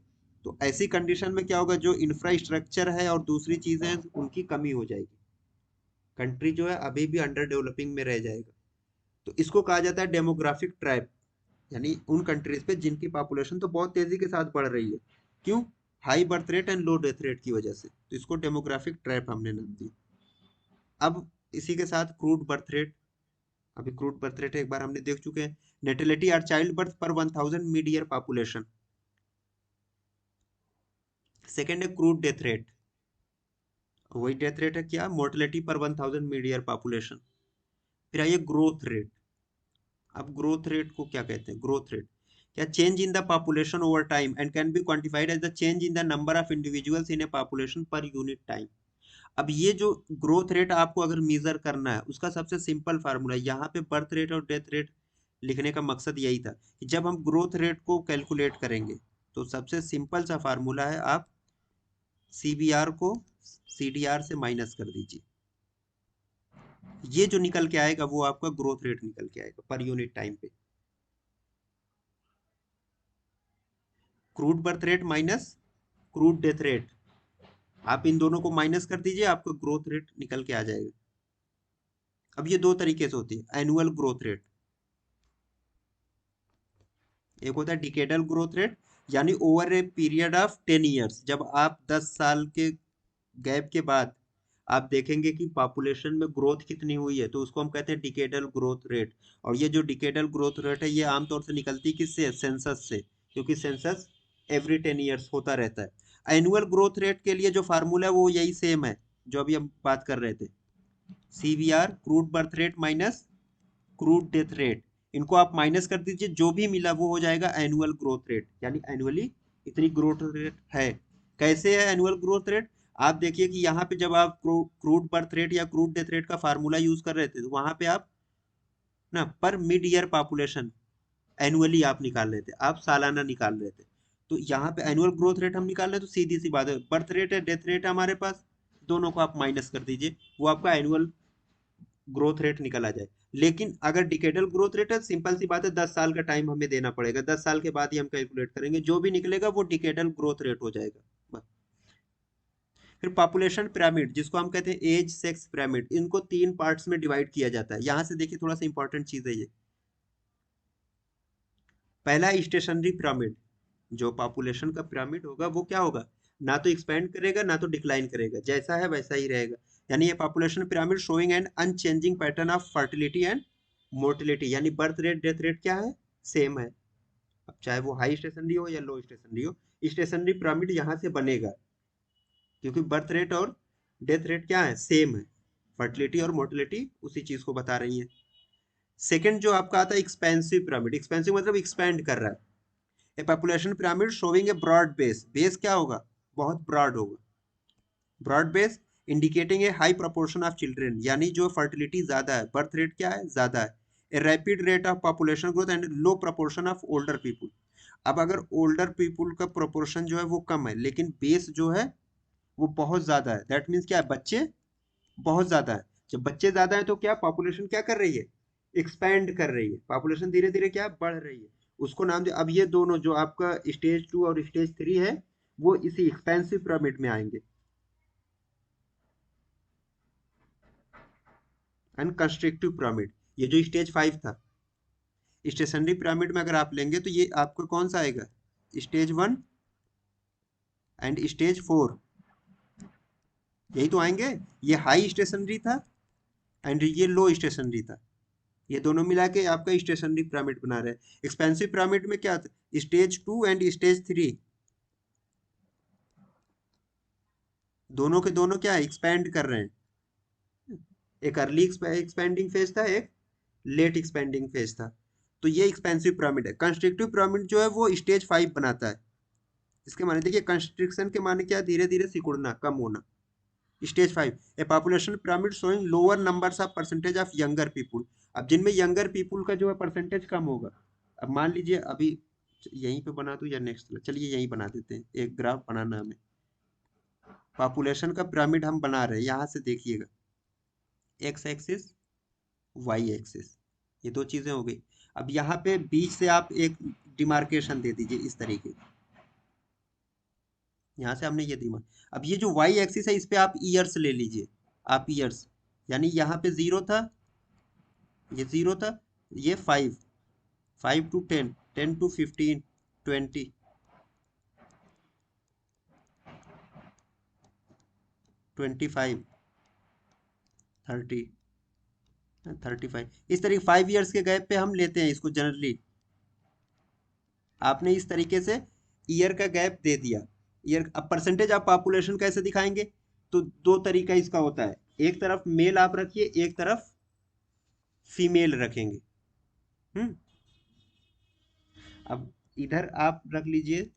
तो ऐसी कंडीशन में क्या होगा, जो इंफ्रास्ट्रक्चर है और दूसरी चीजें हैं, उनकी कमी हो जाएगी, कंट्री जो है अभी भी अंडर डेवलपिंग में रह जाएगा। तो इसको कहा जाता है डेमोग्राफिक ट्रैप, यानी उन कंट्रीज पे जिनकी पॉपुलेशन तो बहुत तेजी के साथ बढ़ रही है, क्यों, high birth rate and low death rate की वजह से, तो इसको डेमोग्राफिक ट्रैप हमने नाम दिया। अब इसी के साथ क्रूड बर्थ रेट। अभी क्रूड बर्थ रेट एक बार हमने देख चुके हैं, नेटिलिटी और child birth per 1000 mid year population. Second है क्रूड डेथ रेट, वही डेथ रेट है क्या, मोर्टेलिटी पर 1000 मिड ईयर पॉपुलेशन। फिर आइए ग्रोथ रेट। अब ग्रोथ रेट को क्या कहते हैं, ग्रोथ रेट क्या, change in the population over time and can be quantified as the change in the number of individuals in a population per unit time. अब ये जो ग्रोथ रेट आपको अगर मेजर करना है उसका सबसे सिंपल फार्मूला, यहाँ पे बर्थ रेट और डेथ रेट लिखने का मकसद यही था कि जब हम ग्रोथ रेट को कैलकुलेट करेंगे तो सबसे सिंपल सा फार्मूला है, आप सीबीआर को सीडीआर से माइनस कर दीजिए, ये जो निकल के आएगा वो आपका ग्रोथ रेट निकल के आएगा पर यूनिट टाइम पे। Crude birth rate minus crude death rate, आप इन दोनों को माइनस कर दीजिए, आपका ग्रोथ रेट निकल के आ जाएगा। अब ये दो तरीके से होती है एनुअल ग्रोथ रेट, एक होता है डिकेडल ग्रोथ रेट, यानी over a period of 10 years, जब आप 10 साल के गैप के बाद आप देखेंगे कि पॉपुलेशन में ग्रोथ कितनी हुई है, तो उसको हम कहते हैं डिकेडल ग्रोथ रेट। और ये जो डिकेडल ग्रोथ रेट है ये आमतौर से निकलती किससे, सेंसस से, क्योंकि सेंसस एवरी 10 ईयर्स होता रहता है। एनुअल ग्रोथ रेट के लिए जो फार्मूला है वो यही सेम है जो अभी हम बात कर रहे थे, CVR crude birth rate minus crude death rate, इनको आप माइनस कर दीजिए, जो भी मिला वो हो जाएगा एनुअल ग्रोथ रेट, यानी एनुअली इतनी ग्रोथ रेट है। कैसे है एनुअल ग्रोथ रेट, आप देखिए कि यहाँ पे जब आप क्रूड बर्थ रेट या क्रूड डेथ रेट का फार्मूला यूज कर रहे थे तो वहां पे आप ना पर मिड ईयर पॉपुलेशन एनुअली आप निकाल रहे थे, आप सालाना निकाल रहे थे। तो यहाँ पे एनुअल ग्रोथ रेट हम निकाल रहे हैं तो सीधी सी बात है, बर्थ रेट है डेथ रेट है हमारे पास, दोनों को आप माइनस कर दीजिए, वो आपका एनुअल ग्रोथ रेट निकल आ जाए। लेकिन अगर डिकेडल ग्रोथ रेट है, सिंपल सी बात है 10 साल का टाइम हमें देना पड़ेगा, 10 साल के बाद ही हम कैलकुलेट करेंगे, जो भी निकलेगा वो डिकेडल ग्रोथ रेट हो जाएगा बस। फिर पॉपुलेशन पिरामिड जिसको हम कहते हैं एज सेक्स पिरामिड, इनको 3 पार्ट्स में डिवाइड किया जाता है। यहां से देखिए थोड़ा सा इंपॉर्टेंट चीज है ये, पहला स्टेशनरी पिरामिड, जो पॉपुलेशन का पिरामिड होगा वो क्या होगा, ना तो एक्सपेंड करेगा ना तो डिक्लाइन करेगा, जैसा है वैसा ही रहेगा। यानी ये population pyramid showing an unchanging pattern of fertility and mortality, यानी बर्थ रेट डेथ रेट क्या है, सेम है। अब चाहे वो हाई स्टेशनरी हो या लो स्टेशनरी हो, स्टेशनरी पिरामिड यहाँ से बनेगा, क्योंकि बर्थ रेट और डेथ रेट क्या है, सेम है, फर्टिलिटी और मोर्टिलिटी उसी चीज को बता रही है। सेकंड जो आपका आता है एक्सपेंसिव पिरामिड, एक्सपेंसिव मतलब एक्सपैंड कर रहा है, a population pyramid showing a broad base, base क्या होगा, बहुत ब्रॉड होगा, broad base indicating a high proportion of children, यानी जो फर्टिलिटी ज्यादा है, बर्थ रेट क्या है, ज्यादा है, a rapid rate of population growth and low proportion of older people. अब अगर ओल्डर पीपुल का प्रोपोर्शन जो है वो कम है लेकिन बेस जो है वो बहुत ज्यादा है, दैट मीन्स क्या है, बच्चे बहुत ज्यादा है। जब बच्चे ज्यादा है तो क्या पॉपुलेशन क्या कर रही है, एक्सपैंड कर रही है, पॉपुलेशन धीरे धीरे क्या बढ़ रही है, उसको नाम दे। अब ये दोनों जो आपका स्टेज 2 और स्टेज 3 है वो इसी एक्सपेंसिव पिरामिड में आएंगे। एंड कंस्ट्रक्टिव पिरामिड, ये जो स्टेज 5 था, स्टेशनरी पिरामिड में अगर आप लेंगे तो ये आपका कौन सा आएगा, स्टेज 1 एंड स्टेज 4, यही तो आएंगे। ये हाई स्टेशनरी था एंड ये लो स्टेशनरी था, ये दोनों मिला के आपका स्टेशनरी पिरामिड बना रहे हैं। एक्सपेंसिव पिरामिड में क्या था, स्टेज 2 एंड स्टेज 3, दोनों के दोनों क्या है, एक्सपैंड कर रहे हैं, एक अर्ली एक्सपेंडिंग फेज था, एक लेट एक्सपेंडिंग फेज था। तो ये एक्सपेंसिव पिरामिड है। कंस्ट्रक्टिव पिरामिड जो है वो स्टेज 5 बनाता है, इसके माने देखिए कंस्ट्रक्शन के माने क्या, धीरे धीरे सिकुड़ना, कम होना। Stage 5 A population pyramid showing lower numbers of percentage of younger people, अब जिनमें यंगर पीपुल का जो है परसेंटेज कम होगा। अब मान लीजिए अभी यहीं पे बना दूं या नेक्स्ट, चलिए यहीं बना देते हैं, एक ग्राफ बनाना हमें, पॉपुलेशन का पिरामिड हम बना रहे हैं, यहाँ से देखिएगा एक्स एक्सिस वाई एक्सिस, ये दो चीजें हो गई। अब यहाँ पे बीच से आप एक डिमार्केशन दे दीजिए इस तरीके की, यहाँ से हमने ये दिमाग, अब ये जो वाई एक्सिस है इस पे आप ईयर्स ले लीजिए, आप ईयर्स, यानी यहाँ पे 0 था, ये 0 था, ये 5, 5 to 10, 10 to 15, 20, 25, 30, 35, इस तरीके 5 ईयर्स के गैप पे हम लेते हैं इसको जनरली। आपने इस तरीके से ईयर का गैप दे दिया, ईयर। अब परसेंटेज ऑफ पॉपुलेशन कैसे दिखाएंगे, तो दो तरीका इसका होता है, एक तरफ मेल आप रखिए, एक तरफ फीमेल रखेंगे। हम्म, अब इधर आप रख लीजिए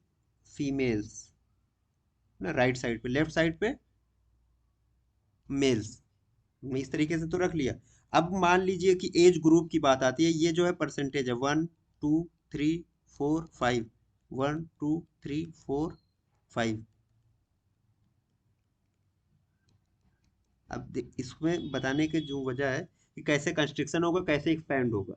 फीमेल्स ना, राइट साइड पे, लेफ्ट साइड पे मेल्स। हमने इस तरीके से तो रख लिया। अब मान लीजिए कि एज ग्रुप की बात आती है, ये जो है परसेंटेज है 1 2 3 4 5, 1 2 3 4 5। अब इसमें बताने की जो वजह है कि कैसे कंस्ट्रक्शन होगा, कैसे एक्सपैंड होगा।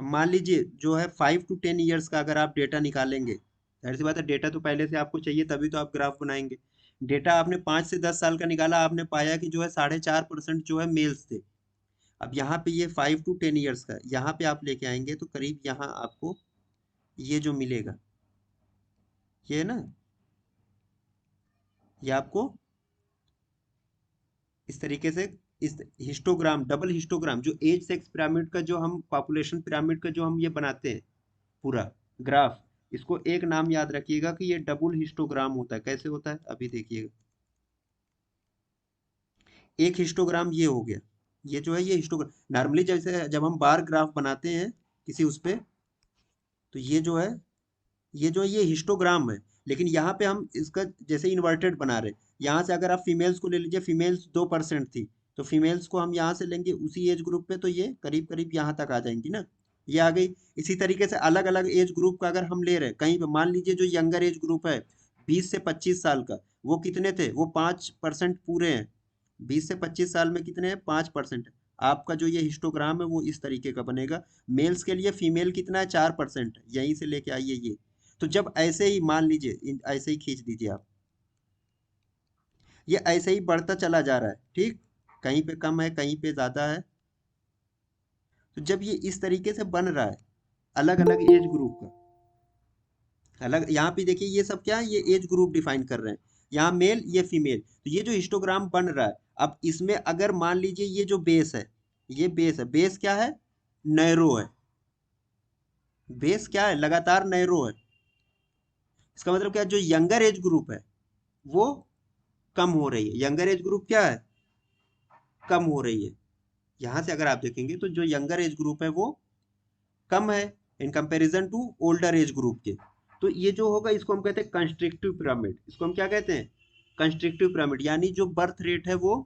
मान लीजिए जो है 5 to 10 ईयर्स का अगर आप डेटा निकालेंगे, जाहिर सी बात है डेटा तो पहले से आपको चाहिए तभी तो आप ग्राफ बनाएंगे। डेटा आपने 5 से 10 साल का निकाला, आपने पाया कि जो है 4.5% जो है मेल्स थे। अब यहाँ पे ये 5 to 10 ईयर्स का यहाँ पे आप लेके आएंगे तो करीब यहाँ आपको ये जो मिलेगा, ये है ना, ये आपको इस तरीके से इस हिस्टोग्राम, डबल हिस्टोग्राम, जो एज सेक्स पिरामिड का जो हम पॉपुलेशन पिरामिड का जो हम ये बनाते हैं पूरा ग्राफ, इसको एक नाम याद रखिएगा कि ये डबल हिस्टोग्राम होता है। कैसे होता है अभी देखिएगा। एक हिस्टोग्राम ये हो गया, ये जो है ये हिस्टोग्राम। नॉर्मली जैसे जब हम बार ग्राफ बनाते हैं किसी उस पे, तो ये जो है ये हिस्टोग्राम है। लेकिन यहाँ पे हम इसका जैसे इन्वर्टेड बना रहे हैं। यहाँ से अगर आप फीमेल्स को ले लीजिए, फीमेल्स 2% थी, तो फीमेल्स को हम यहाँ से लेंगे उसी एज ग्रुप पे, तो ये करीब करीब यहाँ तक आ जाएंगी ना, ये आ गई। इसी तरीके से अलग अलग एज ग्रुप का अगर हम ले रहे हैं कहीं पे, मान लीजिए जो यंगर एज ग्रुप है 20 से 25 साल का, वो कितने थे, वो 5% पूरे हैं। 20 से 25 साल में कितने हैं, 5%। आपका जो ये हिस्टोग्राम है वो इस तरीके का बनेगा। मेल्स के लिए फीमेल कितना है, 4%। यहीं से लेके आइए ये। तो जब ऐसे ही मान लीजिए ऐसे ही खींच दीजिए आप, ये ऐसे ही बढ़ता चला जा रहा है, ठीक, कहीं पे कम है कहीं पे ज्यादा है। तो जब ये इस तरीके से बन रहा है अलग अलग एज ग्रुप का, अलग, यहाँ पे देखिए ये सब क्या है, ये एज ग्रुप डिफाइन कर रहे हैं। यहाँ मेल, ये फीमेल, तो ये जो हिस्टोग्राम बन रहा है, अब इसमें अगर मान लीजिए ये जो बेस है, ये बेस है, बेस क्या है, नैरो है। बेस क्या है, लगातार नैरो है। इसका मतलब क्या है, जो यंगर एज ग्रुप है वो कम हो रही है। यंगर एज ग्रुप क्या है, कम हो रही है। यहाँ से अगर आप देखेंगे तो जो यंगर एज ग्रुप है वो कम है in comparison to older age group के। तो ये जो होगा इसको हम कहते हैं कंस्ट्रिक्टिव पिरामिड। इसको हम क्या कहते हैं, कंस्ट्रिक्टिव पिरामिड। यानी जो बर्थ रेट है वो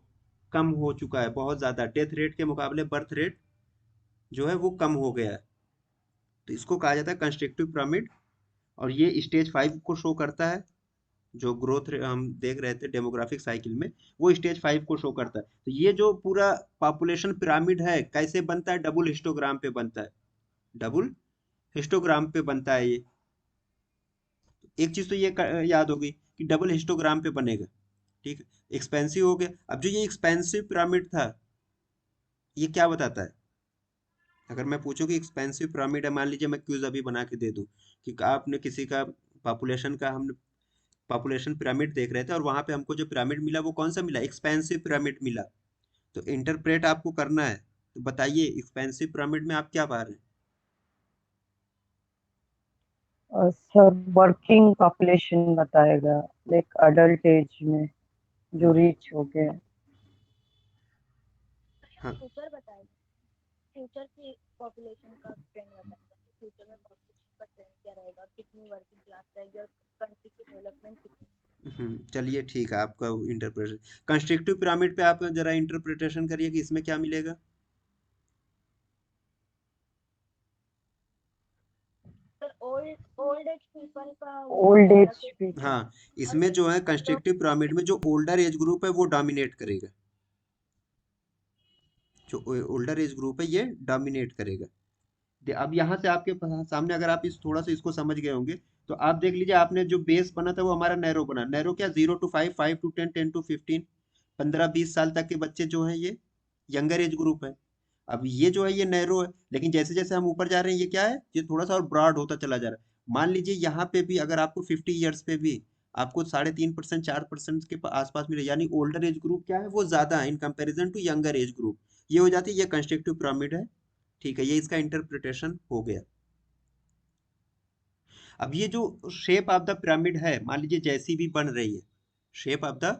कम हो चुका है बहुत ज्यादा, डेथ रेट के मुकाबले बर्थ रेट जो है वो कम हो गया है। तो इसको कहा जाता है कंस्ट्रिक्टिव पिरामिड। और ये स्टेज 5 को शो करता है। जो ग्रोथ हम देख रहे थे डेमोग्राफिक साइकिल में, वो स्टेज 5 को शो करता है। तो ये जो पूरा पॉपुलेशन पिरामिड है कैसे बनता है, डबल हिस्टोग्राम पे बनता है। डबल हिस्टोग्राम पे बनता है ये। एक चीज तो ये याद होगी कि डबल हिस्टोग्राम पे बनेगा, ठीक है। एक्सपेंसिव हो गया। अब जो ये एक्सपेंसिव पिरामिड था, ये क्या बताता है, अगर मैं पूछूं कि एक्सपेंसिव पिरामिड है, मान लीजिए मैं क्विज अभी बना के दे दूं कि आपने किसी का पॉपुलेशन का, हमने पॉपुलेशन पिरामिड देख रहे थे और वहां पे हमको जो पिरामिड मिला वो कौन सा मिला, एक्सपेंसिव पिरामिड मिला। तो इंटरप्रेट आपको करना है, तो बताइए एक्सपेंसिव पिरामिड में आप क्या पा रहे हैं। सर वर्किंग पॉपुलेशन बताएगा, लाइक अडल्ट एज में जो रीच हो गए। हाँ, फ्यूचर बताएगा, फ्यूचर की पॉपुलेशन का ट्रेंड बताएगा, फ्यूचर में पॉपुलेशन का ट्रेंड क्या रहेगा, कितनी वर्किंग क्लास रहेगी और कंट्री की डेवलपमेंट कितनी। चलिए ठीक है, आपका इंटरप्रिटेशन कंस्ट्रक्टिव पिरामिड पे आप जरा इंटरप्रिटेशन करिए कि इसमें क्या मिलेगा। Sir old old age people का वो ओल्ड बताएगा एज कि पीपल। हाँ, और इसमें जो है जो कंस्ट्रक्टिव पिरामिड में जो ओल्डर एज ग्रुप है वो डोमिनेट करेगा। जो ओल्डर एज ग्रुप है ये डोमिनेट करेगा। अब यहाँ से आपके सामने अगर आप इस थोड़ा सा इसको समझ गए होंगे, तो आप देख लीजिए आपने जो बेस बना था वो हमारा नैरो बना। नैरो क्या, 0 to 5, 5 to 10, 10 to 15, 15-20 साल तक के बच्चे जो हैं ये यंगर एज ग्रुप है। अब ये जो है ये नैरो है, लेकिन जैसे जैसे हम ऊपर जा रहे हैं ये क्या है, ये थोड़ा सा और ब्रॉड होता चला जा रहा है। मान लीजिए यहाँ पे भी अगर आपको 50 ईयर्स पे भी आपको 3.5% 4% के आसपास मिले, यानी ओल्डर एज ग्रुप क्या है वो ज्यादा है in comparison to younger age group. ये हो जाती है, ये कंस्ट्रक्टिव पिरामिड है। ठीक है, ये इसका इंटरप्रिटेशन हो गया। अब ये जो शेप ऑफ द पिरामिड है, मान लीजिए जैसी भी बन रही है, शेप ऑफ द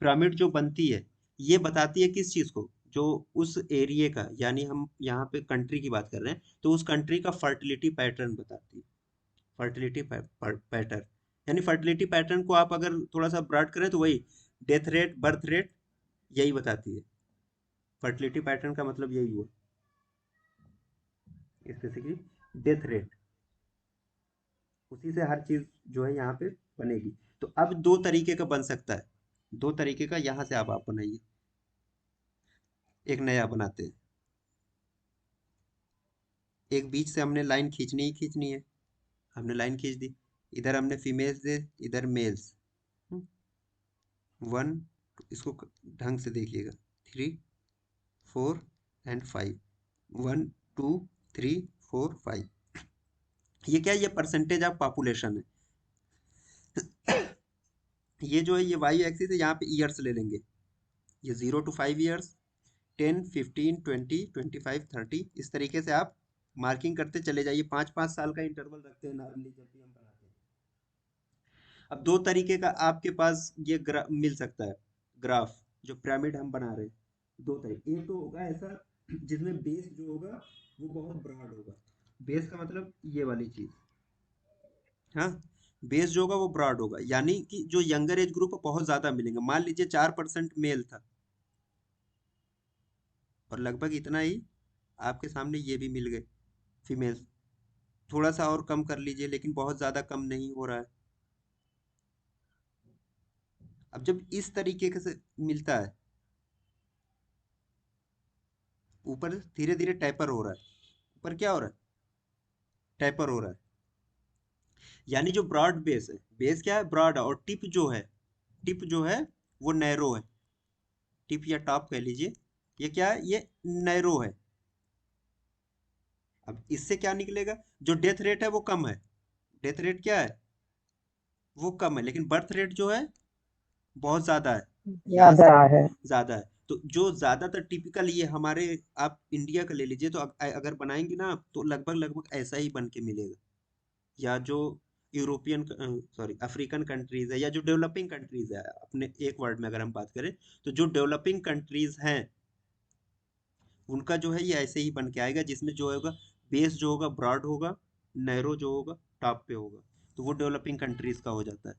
पिरामिड जो बनती है, ये बताती है किस चीज को, जो उस एरिया का, यानी हम यहाँ पे कंट्री की बात कर रहे हैं तो उस कंट्री का फर्टिलिटी पैटर्न बताती है। Fertility pattern. यानी फर्टिलिटी पैटर्न को आप अगर थोड़ा सा ब्रॉड करें तो वही डेथ रेट, बर्थ रेट, यही बताती है। फर्टिलिटी पैटर्न का मतलब यही हुआ, स्पेसिफिकली डेथ रेट, उसी से हर चीज जो है यहाँ पे बनेगी। तो अब दो तरीके का बन सकता है, दो तरीके का यहाँ से आप बनाइए, एक नया बनाते हैं। एक बीच से हमने लाइन खींचनी ही खींचनी है, हमने लाइन खींच दी, इधर हमने फीमेल्स दे, इधर मेल्स। 1, इसको ढंग से देखिएगा, 3, 4 एंड 5, 1, 2, 3, 4, 5। ये क्या है, ये परसेंटेज ऑफ पॉपुलेशन है। ये जो है ये वाई एक्सिस है, यहाँ पे ईयर्स ले लेंगे, ये 0 to 5 ईयर्स, 10, 15, 20, 25, 30, इस तरीके से आप मार्किंग करते चले जाइए। 5-5 साल का इंटरवल रखते हैं नॉर्मली जब भी हम बनाते हैं। अब दो तरीके का आपके पास ये मिल सकता है ग्राफ, जो पिरामिड हम बना रहे हैं। दो तरीके, एक तो होगा ऐसा जिसमें बेस जो होगा वो बहुत ब्रॉड होगा। बेस का मतलब ये वाली चीज, हाँ, बेस जो होगा वो ब्रॉड होगा, यानी कि जो यंगर एज ग्रुप है बहुत ज्यादा मिलेंगे। मान लीजिए 4% मेल था, और लगभग इतना ही आपके सामने ये भी मिल गए फीमेल्स। थोड़ा सा और कम कर लीजिए, लेकिन बहुत ज्यादा कम नहीं हो रहा है। अब जब इस तरीके से मिलता है, ऊपर धीरे धीरे टैपर हो रहा है, ऊपर क्या हो रहा है, टैपर हो रहा है। यानी जो ब्रॉड बेस है, बेस क्या है, ब्रॉड है, और टिप जो है वो नैरो है। टिप या टॉप कह लीजिए, ये क्या है, ये नैरो है। अब इससे क्या निकलेगा, जो डेथ रेट है वो कम है। डेथ रेट क्या है, वो कम है, लेकिन बर्थ रेट जो है बहुत ज्यादा है, यहाँ ज्यादा से है। ज्यादा है। तो जो ज्यादातर टिपिकल ये हमारे, आप इंडिया का ले लीजिए, तो अगर बनाएंगे ना तो लगभग लगभग ऐसा ही बन के मिलेगा। या जो यूरोपियन, सॉरी, अफ्रीकन कंट्रीज है, या जो डेवलपिंग कंट्रीज है, अपने एक वर्ड में अगर हम बात करें, तो जो डेवलपिंग कंट्रीज हैं उनका जो है ये ऐसे ही बन के आएगा, जिसमें जो होगा बेस जो होगा ब्रॉड होगा, नैरो जो होगा टॉप पे होगा। तो वो डेवलपिंग कंट्रीज का हो जाता है।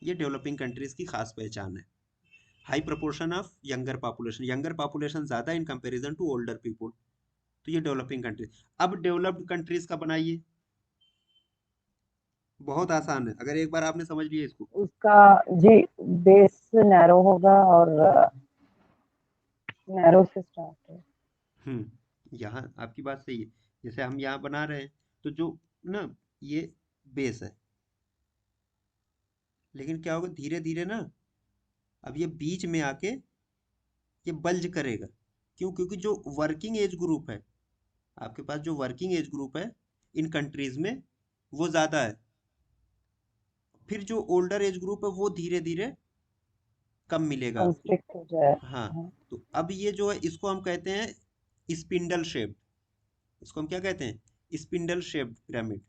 ये डेवलपिंग कंट्रीज की खास पहचान है। High proportion of younger population ज्यादा in comparison to older people. तो ये डेवलपिंग कंट्रीज। अब डेवलप्ड कंट्रीज का बनाइए, बहुत आसान है, अगर एक बार आपने समझ लिया इसको। उसका जी बेस नैरो होगा और नैरो से स्टार्ट है। यहाँ आपकी बात सही है। जैसे हम यहाँ बना रहे हैं, तो जो ना ये बेस है, लेकिन क्या होगा धीरे धीरे ना, अब ये बीच में आके ये बल्ज करेगा। क्यों, क्योंकि जो वर्किंग एज ग्रुप है, आपके पास जो वर्किंग एज ग्रुप है इन कंट्रीज में वो ज्यादा है। फिर जो ओल्डर एज ग्रुप है वो धीरे धीरे कम मिलेगा आपको। कंस्ट्रिक्ट हो जाए। हाँ, हाँ। तो अब ये जो है इसको हम कहते हैं स्पिंडल शेप। इसको हम क्या कहते हैं, spindle shaped pyramid.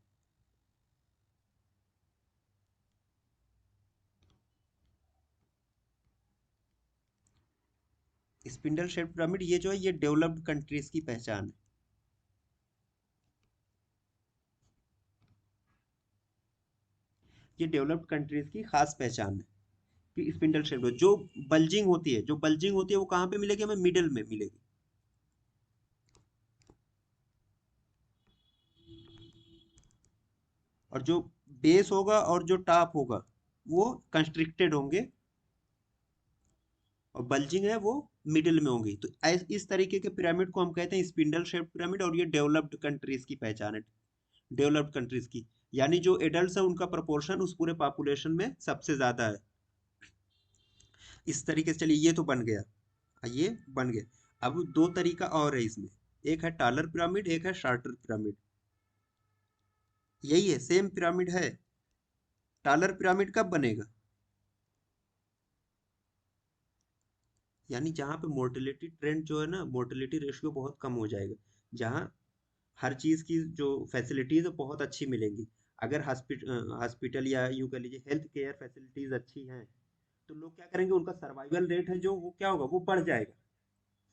Spindle shaped pyramid ये जो है ये डेवलप्ड कंट्रीज की पहचान है। ये डेवलप्ड कंट्रीज की खास पहचान है कि स्पिंडल शेप्ड जो बल्जिंग होती है, जो बल्जिंग होती है वो कहाँ पे मिलेगी, हमें मिडिल में मिलेगी। और जो बेस होगा और जो टॉप होगा वो कंस्ट्रिक्टेड होंगे, और बल्जिंग है वो मिडिल में होंगी। तो इस तरीके के पिरामिड को हम कहते हैं स्पिंडल शेप पिरामिड, और ये डेवलप्ड कंट्रीज की पहचान है। डेवलप्ड कंट्रीज की, यानी जो एडल्ट है उनका प्रोपोर्शन उस पूरे पॉपुलेशन में सबसे ज्यादा है। इस तरीके से चलिए, ये तो बन गया, ये बन गया। अब दो तरीका और है इसमें, एक है टालर पिरामिड, एक है शार्टर पिरामिड। यही है, सेम पिरामिड है। टालर पिरामिड कब बनेगा, यानी जहाँ पे मोर्टेलिटी ट्रेंड जो है ना, मोर्टेलिटी रेशियो बहुत कम हो जाएगा, जहाँ हर चीज़ की जो फैसिलिटीज़ है बहुत अच्छी मिलेंगी। अगर हॉस्पिटल या यूँ कह लीजिए हेल्थ केयर फैसिलिटीज़ अच्छी हैं, तो लोग क्या करेंगे, उनका सर्वाइवल रेट है जो वो क्या होगा, वो बढ़ जाएगा।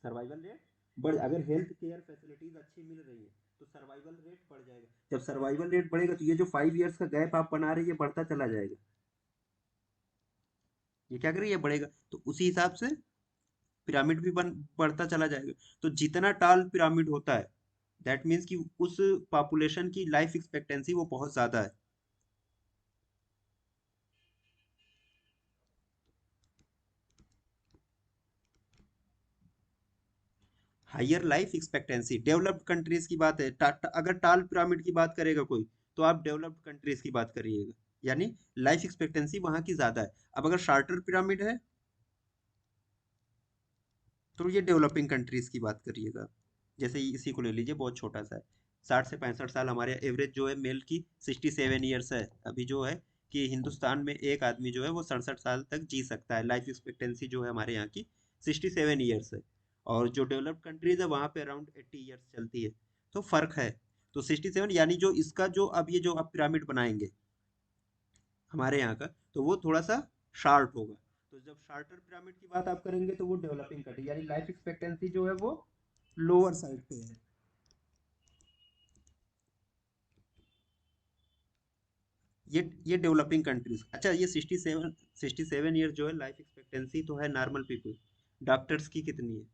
सर्वाइवल रेट बढ़, अगर हेल्थ केयर फैसिलिटीज़ अच्छी मिल रही है तो सर्वाइवल रेट बढ़ जाएगा। जब सर्वाइवल रेट बढ़ेगा तो ये जो 5 ईयर्स का गैप आप बना रहे हैं ये बढ़ता चला जाएगा। ये क्या करेगा, ये बढ़ेगा, तो उसी हिसाब से पिरामिड भी बन बढ़ता चला जाएगा। तो जितना टाल पिरामिड होता है दैट मीन्स कि उस पॉपुलेशन की लाइफ एक्सपेक्टेंसी वो बहुत ज्यादा है। Higher life expectancy developed countries की बात है। अगर टाल पिरामिड की बात करेगा कोई तो आप डेवलप्ड कंट्रीज की बात करिएगा, यानी लाइफ एक्सपेक्टेंसी वहां की ज्यादा है। अब अगर शार्टर पिरामिड है तो ये डेवलपिंग कंट्रीज की बात करिएगा। जैसे इसी को ले लीजिए, बहुत छोटा सा है, 60 से 65 साल हमारे एवरेज जो है मेल की 67 ईयर्स है अभी जो है, कि हिंदुस्तान में एक आदमी जो है वो 67 साल तक जी सकता है। लाइफ एक्सपेक्टेंसी जो है हमारे यहाँ की 67 ईयर्स है, और जो डेवलप्ड कंट्रीज है वहाँ पे अराउंड 80 ईयर्स चलती है। तो फर्क है। तो 67 यानी जो इसका जो अब ये जो आप पिरामिड बनाएंगे हमारे यहाँ का, तो वो थोड़ा सा शार्ट होगा। तो जब शार्टर पिरामिड की बात आप करेंगे तो वो डेवलपिंग कंट्री, यानी लाइफ एक्सपेक्टेंसी जो है वो लोअर साइड पे है। ये डेवलपिंग कंट्रीज। अच्छा, ये 67 ईयर जो है लाइफ एक्सपेक्टेंसी तो है नॉर्मल पीपल। डॉक्टर्स की कितनी है?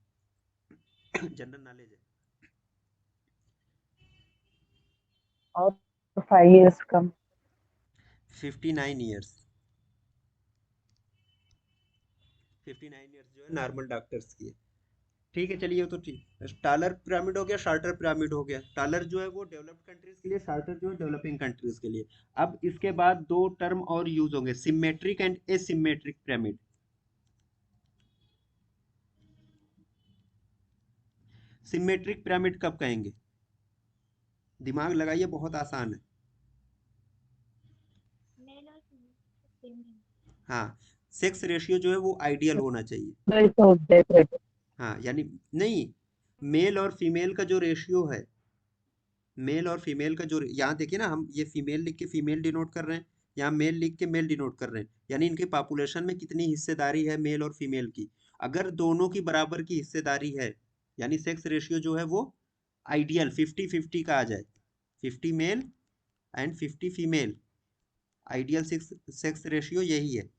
जनरल नॉलेज है। और 5 years कम। 59 ईयर्स। 59 ईयर्स जो है नॉर्मल डॉक्टर्स की है। ठीक है, चलिए वो तो ठीक। टालर पिरामिड हो गया, शार्टर पिरामिड हो गया। टालर जो है वो डेवलप्ड कंट्रीज के लिए, शार्टर जो है डेवलपिंग कंट्रीज के लिए। अब इसके बाद दो टर्म और यूज होंगे, symmetric and asymmetric pyramid. Symmetric pyramid कब कहेंगे? दिमाग लगाइए, बहुत आसान है। मेल और फीमेल सेम है। हाँ, सेक्स रेशियो जो है वो आइडियल होना चाहिए। वही तो देख रहे थे। हाँ, यानी नहीं, मेल और फीमेल का जो रेशियो है, मेल और फीमेल का जो, यहाँ देखिए ना, हम ये फीमेल लिख के फीमेल डिनोट कर रहे हैं, यहाँ मेल लिख के मेल डिनोट कर रहे हैं, यानी इनके पॉपुलेशन में कितनी हिस्सेदारी है मेल और फीमेल की। अगर दोनों की बराबर की हिस्सेदारी है, यानी सेक्स रेशियो जो है वो आइडियल 50-50 का आ जाए, 50 male and 50 female, ideal sex sex ratio यही है।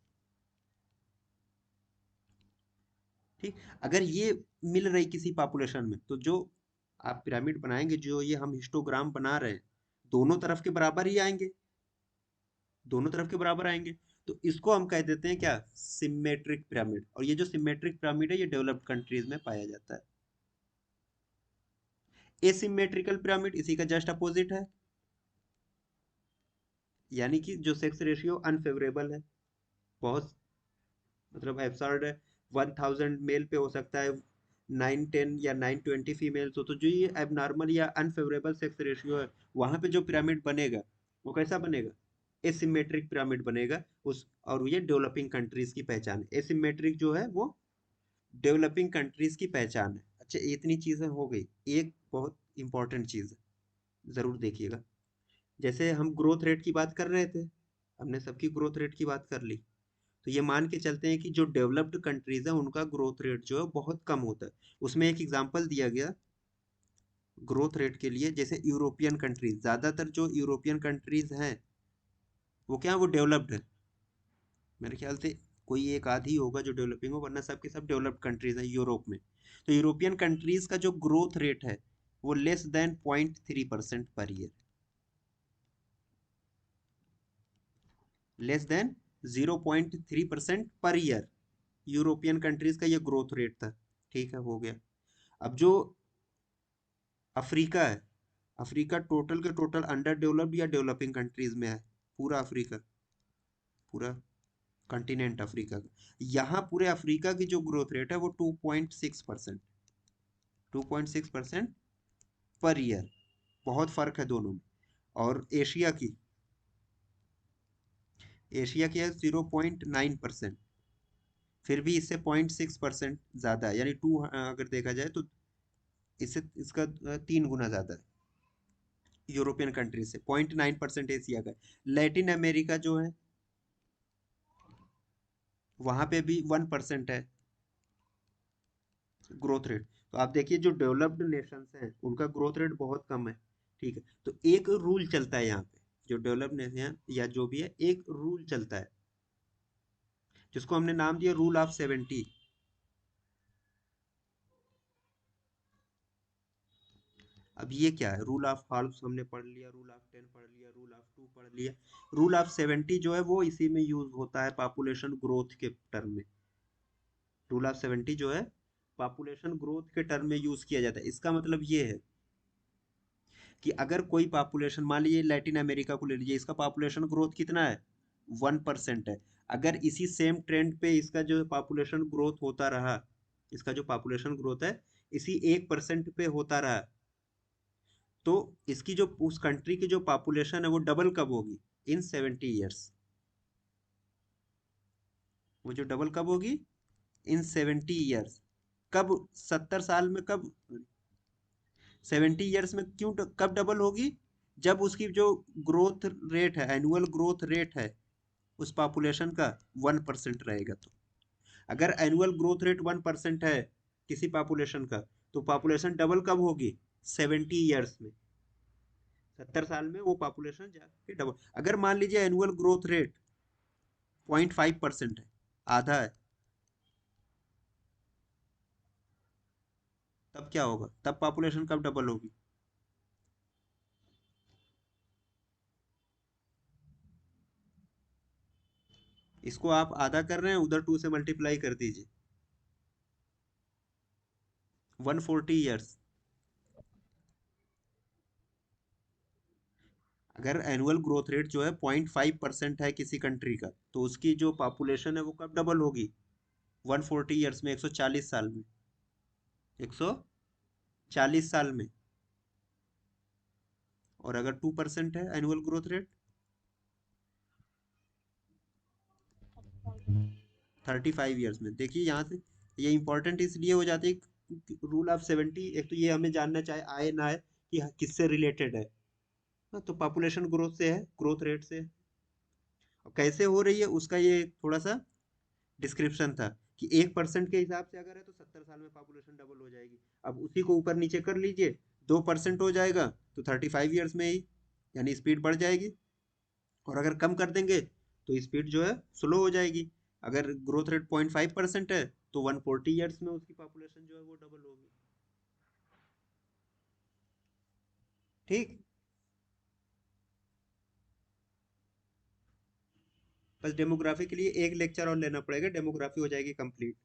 ठीक, अगर ये मिल रही किसी पॉपुलेशन में तो जो आप पिरामिड बनाएंगे, जो ये हम हिस्टोग्राम बना रहे हैं, दोनों तरफ के बराबर ही आएंगे, दोनों तरफ के बराबर आएंगे। तो इसको हम कह देते हैं क्या, सिमेट्रिक पिरामिड। और ये जो सिमेट्रिक पिरामिड है ये डेवलप्ड कंट्रीज में पाया जाता है। एसिमेट्रिकल पिरामिड इसी का जस्ट अपोजिट है, यानी कि जो सेक्स रेशियो अनफेवरेबल है, बहुत मतलब एब्सर्ड है। 1000 मेल पे हो सकता है 910 या 920 फीमेल। तो जो ये एबनॉर्मल या अनफेवरेबल सेक्स रेशियो है, वहां पे जो पिरामिड बनेगा वो कैसा बनेगा, एसिमेट्रिक पिरामिड बनेगा। उस और ये डेवलपिंग कंट्रीज की पहचान है। एसिमेट्रिक जो है वो डेवलपिंग कंट्रीज की पहचान है। अच्छा, इतनी चीजें हो गई। एक बहुत इंपॉर्टेंट चीज है, जरूर देखिएगा। जैसे हम ग्रोथ रेट की बात कर रहे थे, हमने सबकी ग्रोथ रेट की बात कर ली, तो ये मान के चलते हैं कि जो डेवलप्ड कंट्रीज है उनका ग्रोथ रेट जो है बहुत कम होता है। उसमें एक एग्जांपल दिया गया ग्रोथ रेट के लिए, जैसे यूरोपियन कंट्रीज, ज्यादातर जो यूरोपियन कंट्रीज हैं वो क्या है, वो डेवलप्ड है। मेरे ख्याल से कोई एक आधी होगा जो डेवलपिंग हो, वरना सब के सब डेवलप्ड कंट्रीज है यूरोप में। तो यूरोपियन कंट्रीज का जो ग्रोथ रेट है वो less than 0.3% per year, less than 0.3% per year, European countries का ये ग्रोथ रेट था। ठीक है, हो गया। अब जो अफ्रीका है, अफ्रीका टोटल के टोटल अंडर डेवलप्ड या डेवलपिंग कंट्रीज में है, पूरा अफ्रीका, पूरा कॉन्टिनेंट अफ्रीका का। यहाँ पूरे अफ्रीका की जो ग्रोथ रेट है वो 2.6%, 2.6% पर ईयर। बहुत फर्क है दोनों में। और एशिया की, एशिया की है 0.9%, फिर भी इससे 0.6% ज्यादा है, यानी टू अगर देखा जाए तो इससे इसका 3 गुना ज्यादा है यूरोपियन कंट्री से। 0.9% एशिया का। लैटिन अमेरिका जो है वहां पे भी 1% है ग्रोथ रेट। तो आप देखिए जो डेवलप्ड नेशंस हैं उनका ग्रोथ रेट बहुत कम है, ठीक है, तो एक रूल चलता है यहाँ पे, जो डेवलप नेशन या जो भी है, एक रूल चलता है जिसको हमने नाम दिया रूल ऑफ 70। अब ये क्या है, रूल ऑफ हाल्फ्स हमने पढ़ लिया, रूल ऑफ 10 पढ़ लिया, रूल ऑफ 2 पढ़ लिया। रूल ऑफ 70 जो है वो इसी में यूज होता है पॉपुलेशन ग्रोथ के टर्म में। रूल ऑफ 70 जो है पॉपुलेशन ग्रोथ के टर्म में यूज किया जाता है। इसका मतलब ये है कि अगर कोई पॉपुलेशन, मान लीजिए लैटिन अमेरिका को ले लीजिए, इसका पॉपुलेशन ग्रोथ कितना है, 1% है। अगर इसी सेम ट्रेंड पे इसका जो पॉपुलेशन ग्रोथ होता रहा, इसका जो पॉपुलेशन ग्रोथ है इसी 1% पे होता रहा, तो इसकी जो उस कंट्री की जो पॉपुलेशन है वो डबल कब होगी, इन 70 ईयर्स। वो जो डबल कब होगी, इन 70 ईयर्स। कब, 70 साल में कब, 70 ईयर्स में क्यों, कब डबल होगी, जब उसकी जो ग्रोथ रेट है, एनुअल ग्रोथ रेट है उस पॉपुलेशन का 1% रहेगा। तो अगर एनुअल ग्रोथ रेट 1% है किसी पॉपुलेशन का, तो पॉपुलेशन डबल कब होगी, 70 ईयर्स में। 70 साल में वो पॉपुलेशन जाके डबल। अगर मान लीजिए एनुअल ग्रोथ रेट 0.5% है, आधा है, तब क्या होगा, तब पॉपुलेशन कब डबल होगी। इसको आप आधा कर रहे हैं, उधर 2 से मल्टीप्लाई कर दीजिए, 140 ईयर्स। अगर एनुअल ग्रोथ रेट जो है 0.5% है किसी कंट्री का, तो उसकी जो पॉपुलेशन है वो कब डबल होगी, 140 ईयर्स में, 140 साल में, 140 साल में। और अगर 2% है एनुअल ग्रोथ रेट, 35 ईयर्स में। देखिए यहाँ से ये इंपॉर्टेंट इसलिए हो जाती है, रूल ऑफ 70, एक तो ये हमें जानना चाहे आए ना आए कि किससे रिलेटेड है। हाँ, तो पॉपुलेशन ग्रोथ से है, ग्रोथ रेट से है। और कैसे हो रही है उसका ये थोड़ा सा डिस्क्रिप्शन था कि 1% के हिसाब से अगर है तो 70 साल में पॉपुलेशन डबल हो जाएगी। अब उसी को ऊपर नीचे कर लीजिए, 2% हो जाएगा तो 35 ईयर्स में ही, यानी स्पीड बढ़ जाएगी। और अगर कम कर देंगे तो स्पीड जो है स्लो हो जाएगी। अगर ग्रोथ रेट 0.5% है तो 140 ईयर्स में उसकी पॉपुलेशन जो है वो डबल होगी। ठीक, बस डेमोग्राफी के लिए एक लेक्चर और लेना पड़ेगा, डेमोग्राफी हो जाएगी कंप्लीट।